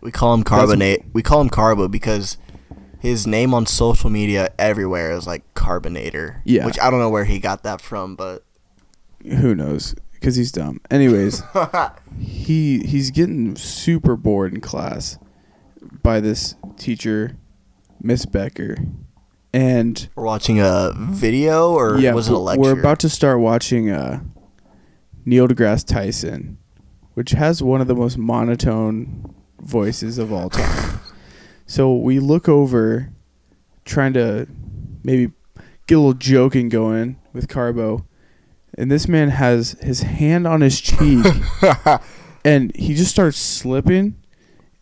We call him Carbonate. We call him Carbo because his name on social media everywhere is like Carbonator. Yeah. Which I don't know where he got that from, but Who knows? Because he's dumb. Anyways, he's getting super bored in class by this teacher, Miss Becker. And we're watching a video, or was it a lecture? We're about to start watching Neil deGrasse Tyson, which has one of the most monotone voices of all time. So we look over, trying to maybe get a little joking going with Carbo, and this man has his hand on his cheek, and he just starts slipping.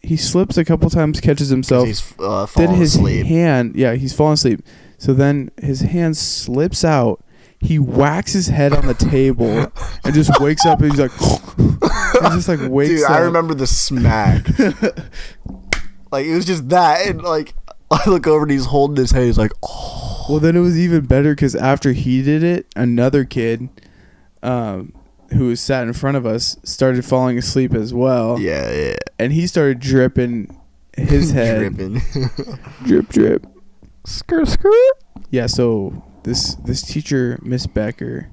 He slips a couple times, catches himself. He's falling asleep. He's falling asleep. So then his hand slips out. He whacks his head on the table and just wakes up, and he's like, he just like wakes up. Dude, I remember the smack. Like, it was just that, and like, I look over and he's holding his head. He's like, oh. Well, then it was even better because after he did it, another kid, who sat in front of us, started falling asleep as well. Yeah. And he started dripping his head. Dripping. Drip. Skr. Yeah, so this teacher, Miss Becker,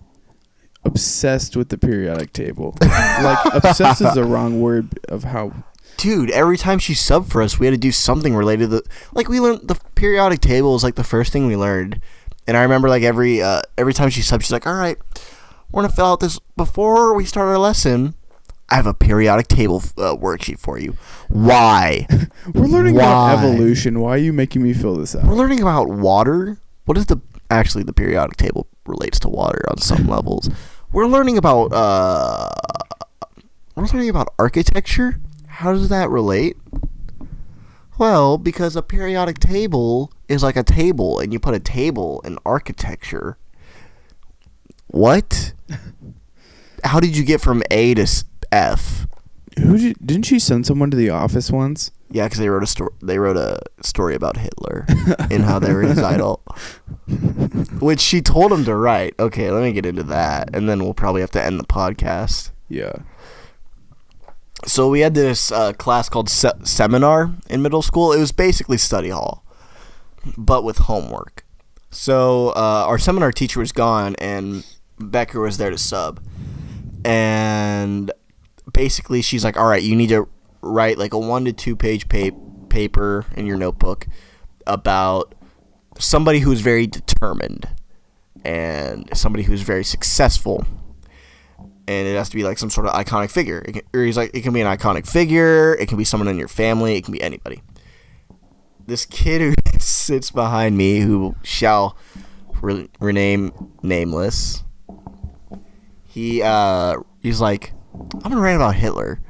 obsessed with the periodic table. Like, obsessed is the wrong word of how... Dude, every time she subbed for us, we had to do something related to like, we learned the periodic table was like the first thing we learned. And I remember like every time she subbed, she's like, all right, we're going to fill out this before we start our lesson. I have a periodic table worksheet for you. Why? We're learning about evolution. Why are you making me fill this out? We're learning about water. What is the periodic table relates to water on some levels. We're learning about architecture. How does that relate? Well, because a periodic table is like a table, and you put a table in architecture. What? How did you get from A to F? Didn't she send someone to the office once? Yeah, because they wrote a story about Hitler and how they were his idol, which she told him to write. Okay, let me get into that, and then we'll probably have to end the podcast. Yeah. So we had this class called seminar in middle school. It was basically study hall, but with homework. So our seminar teacher was gone, and Becker was there to sub. And basically she's like, all right, you need to write like a 1 to 2 page paper in your notebook about somebody who's very determined and somebody who's very successful. And it has to be like some sort of iconic figure. It can be an iconic figure. It can be someone in your family. It can be anybody. This kid who sits behind me, who shall rename nameless, he's like, I'm gonna write about Hitler.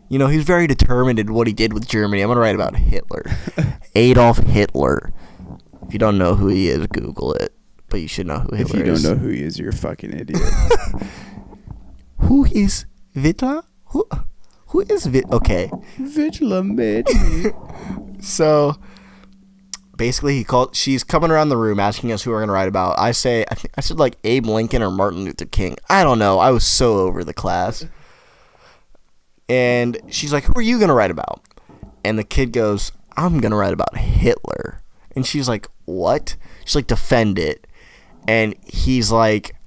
You know, he's very determined in what he did with Germany. I'm gonna write about Hitler, Adolf Hitler. If you don't know who he is, Google it. But you should know who Hitler is. If you don't know who he is, you're a fucking idiot. Who is Hitler? Who is Hitler? Okay. Hitler made me. So basically, she's coming around the room asking us who we're gonna write about. I said like Abe Lincoln or Martin Luther King. I don't know. I was so over the class. And she's like, who are you gonna write about? And the kid goes, I'm gonna write about Hitler. And she's like, what? She's like, defend it. And he's like,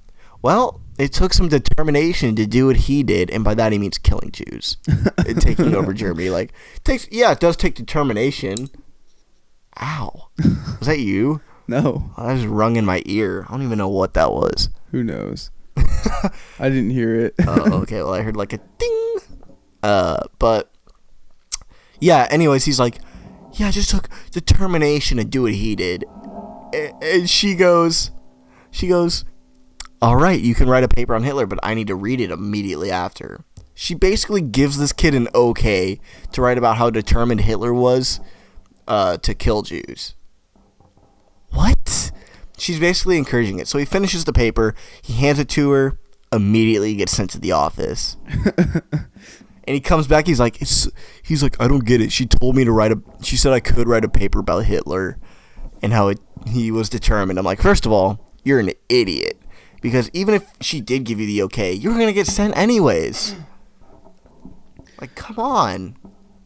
well, it took some determination to do what he did, and by that he means killing Jews and taking over Germany. Like, it does take determination. Ow. Was that you? No. Oh, that just rung in my ear. I don't even know what that was. Who knows? I didn't hear it. Oh, okay. Well, I heard like a ding. But yeah, anyways, he's like, yeah, it just took determination to do what he did. And she goes, all right, you can write a paper on Hitler, but I need to read it immediately after. She basically gives this kid an okay to write about how determined Hitler was to kill Jews. What? She's basically encouraging it. So he finishes the paper, he hands it to her, immediately gets sent to the office. And he comes back, he's like, I don't get it. She told me she said I could write a paper about Hitler and how he was determined. I'm like, first of all, you're an idiot. Because even if she did give you the okay, you're going to get sent anyways. Like, come on.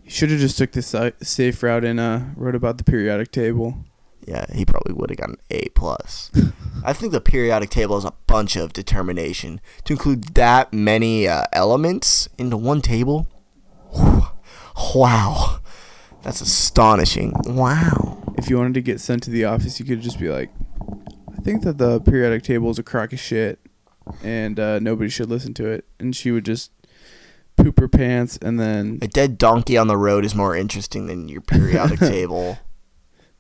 You should have just took the safe route and wrote about the periodic table. Yeah, he probably would have gotten an A+. I think the periodic table is a bunch of determination. To include that many elements into one table? Wow. That's astonishing. Wow. If you wanted to get sent to the office, you could just be like, I think that the periodic table is a crock of shit and nobody should listen to it. And she would just poop her pants and then... A dead donkey on the road is more interesting than your periodic table.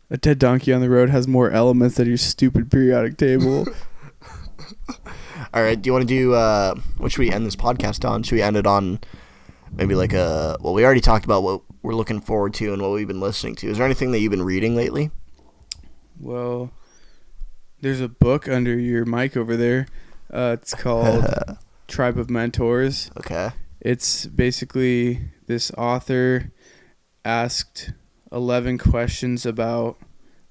A dead donkey on the road has more elements than your stupid periodic table. All right, do you want to do... what should we end this podcast on? Should we end it on maybe like a... Well, we already talked about what we're looking forward to and what we've been listening to. Is there anything that you've been reading lately? Well... There's a book under your mic over there. It's called Tribe of Mentors. Okay. It's basically this author asked 11 questions about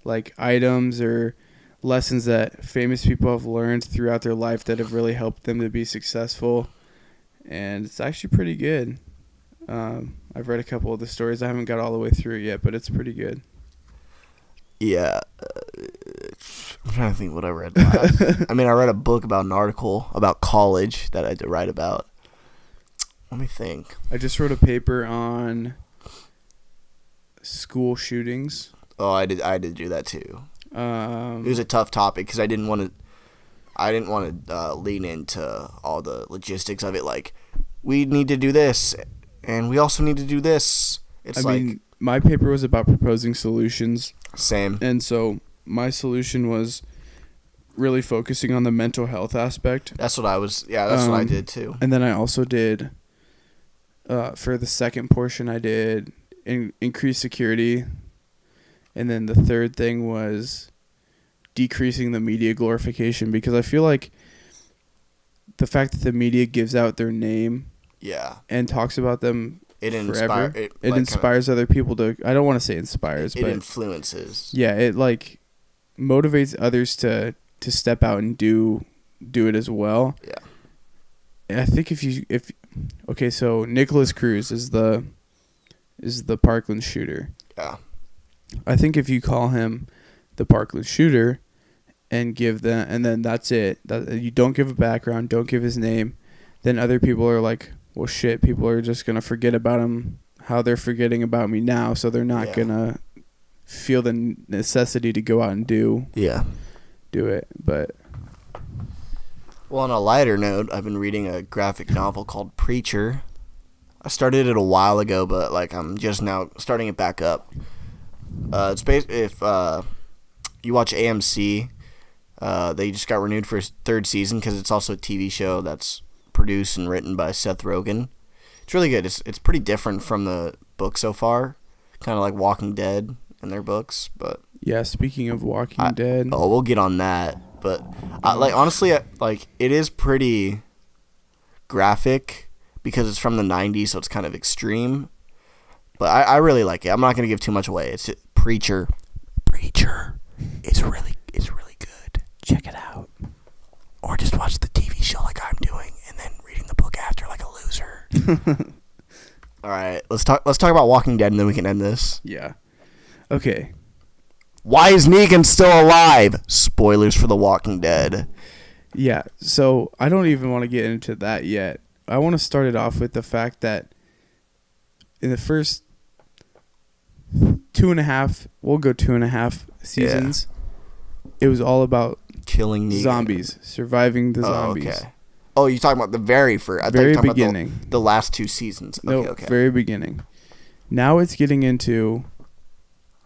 like items or lessons that famous people have learned throughout their life that have really helped them to be successful. And it's actually pretty good. I've read a couple of the stories. I haven't got all the way through it yet, but it's pretty good. Yeah. I'm trying to think what I read last. I mean, I read a book about an article about college that I had to write about. Let me think. I just wrote a paper on school shootings. Oh, I did do that too. It was a tough topic because I didn't want to lean into all the logistics of it. Like, we need to do this, and we also need to do this. I mean, my paper was about proposing solutions. Same. And so my solution was really focusing on the mental health aspect. That's what I was. Yeah, that's what I did too. And then I also did, for the second portion, I did increase security. And then the third thing was decreasing the media glorification, because I feel like the fact that the media gives out their name, and talks about them forever, it inspires other people to. I don't want to say inspires, but influences. Yeah, it like motivates others to step out and do it as well. Yeah, and I think so Nicholas Cruz is the Parkland shooter. Yeah. I think if you call him the Parkland shooter and then that's it. That you don't give a background, don't give his name, then other people are like, well, shit, people are just going to forget about him how they're forgetting about me now, so they're not gonna feel the necessity to go out and do it. But well, on a lighter note, I've been reading a graphic novel called Preacher. I started it a while ago, but like I'm just now starting it back up. It's if you watch AMC, they just got renewed for a third season because it's also a TV show that's produced and written by Seth Rogen. It's really good. It's pretty different from the book so far, kind of like Walking Dead in their books. But yeah, speaking of Walking Dead, we'll get on that. But like honestly, like it is pretty graphic because it's from the 90s, so it's kind of extreme. But I really like it. I'm not gonna give too much away. It's Preacher. It's really good. Check it out, or just watch the TV show like I'm doing, and then reading the book after like a loser. All right, let's talk about Walking Dead, and then we can end this. Yeah. Okay. Why is Negan still alive? Spoilers for The Walking Dead. Yeah, so I don't even want to get into that yet. I want to start it off with the fact that in the first 2.5, we'll go 2.5 seasons, it was all about killing Negan. Zombies, surviving the zombies. Okay. Oh, you're talking about the very first. I very thought you were talking beginning. About the last 2 seasons. Okay. Very beginning. Now it's getting into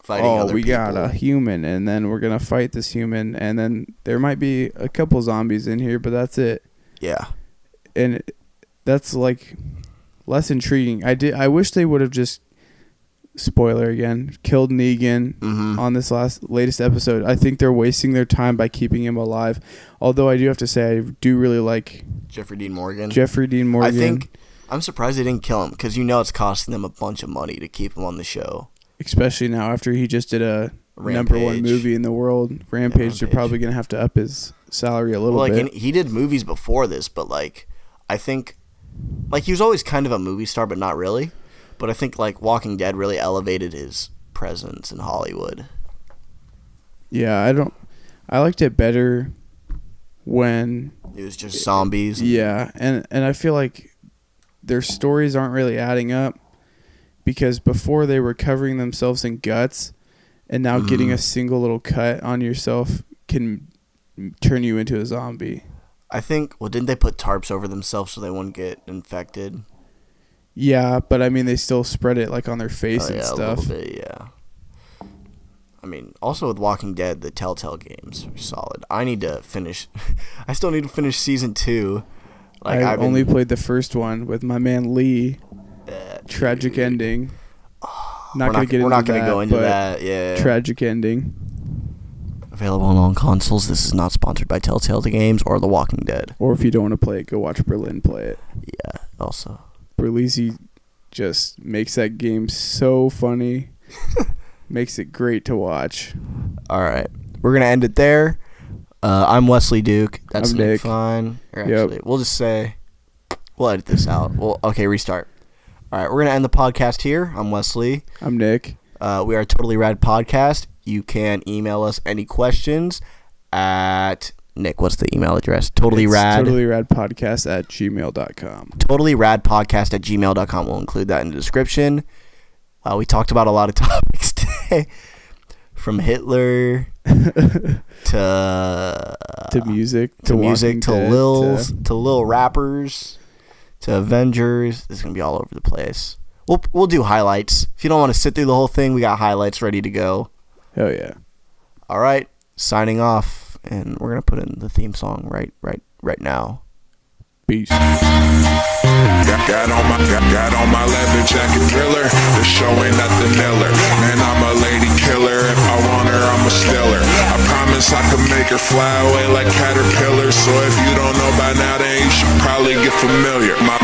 fighting other people. Got a human, and then we're gonna fight this human, and then there might be a couple zombies in here, but that's it. Yeah. And that's like less intriguing. I wish they would have just, spoiler again, killed Negan on this latest episode. I think they're wasting their time by keeping him alive. Although I do have to say I do really like Jeffrey Dean Morgan. I think I'm surprised they didn't kill him because it's costing them a bunch of money to keep him on the show. Especially now after he just did a Rampage. #1 movie in the world, Rampage. They're probably gonna have to up his salary a little bit. And he did movies before this, but like I think like he was always kind of a movie star, but not really. But I think like Walking Dead really elevated his presence in Hollywood. Yeah, I liked it better when it was just zombies. Yeah, and I feel like their stories aren't really adding up because before they were covering themselves in guts, and now getting a single little cut on yourself can turn you into a zombie. I think, didn't they put tarps over themselves so they wouldn't get infected? Yeah, but I mean, they still spread it like on their face and stuff. A little bit, yeah. I mean, also with Walking Dead, the Telltale games are solid. I need to finish. I still need to finish season 2. Like I've only played the first one with my man Lee. Tragic ending. We're not gonna go into that. Yeah. Tragic ending. Available on all consoles. This is not sponsored by Telltale Games or The Walking Dead. Or if you don't want to play it, go watch Berlin play it. Yeah. Also. Berlizzi just makes that game so funny. Makes it great to watch. All right. We're going to end it there. I'm Wesley Duke. That's I'm Nick. Fine. Actually, we'll just say, we'll edit this out. Okay, restart. All right, we're going to end the podcast here. I'm Wesley. I'm Nick. We are Totally Rad Podcast. You can email us any questions at... Nick, what's the email address? TotallyRadPodcast@gmail.com. TotallyRadPodcast@gmail.com. We'll include that in the description. We talked about a lot of topics today. From Hitler to music, to Lil rappers, to Avengers. It's gonna be all over the place. We'll do highlights. If you don't want to sit through the whole thing, we got highlights ready to go. Hell yeah! All right, signing off, and we're gonna put in the theme song right now. Peace. Got on my leather jacket thriller. The show ain't nothing Miller. Man, I'm a lady killer. If I want her, I'm a stiller. I promise I can make her fly away like caterpillars. So if you don't know by now, then you should probably get familiar. My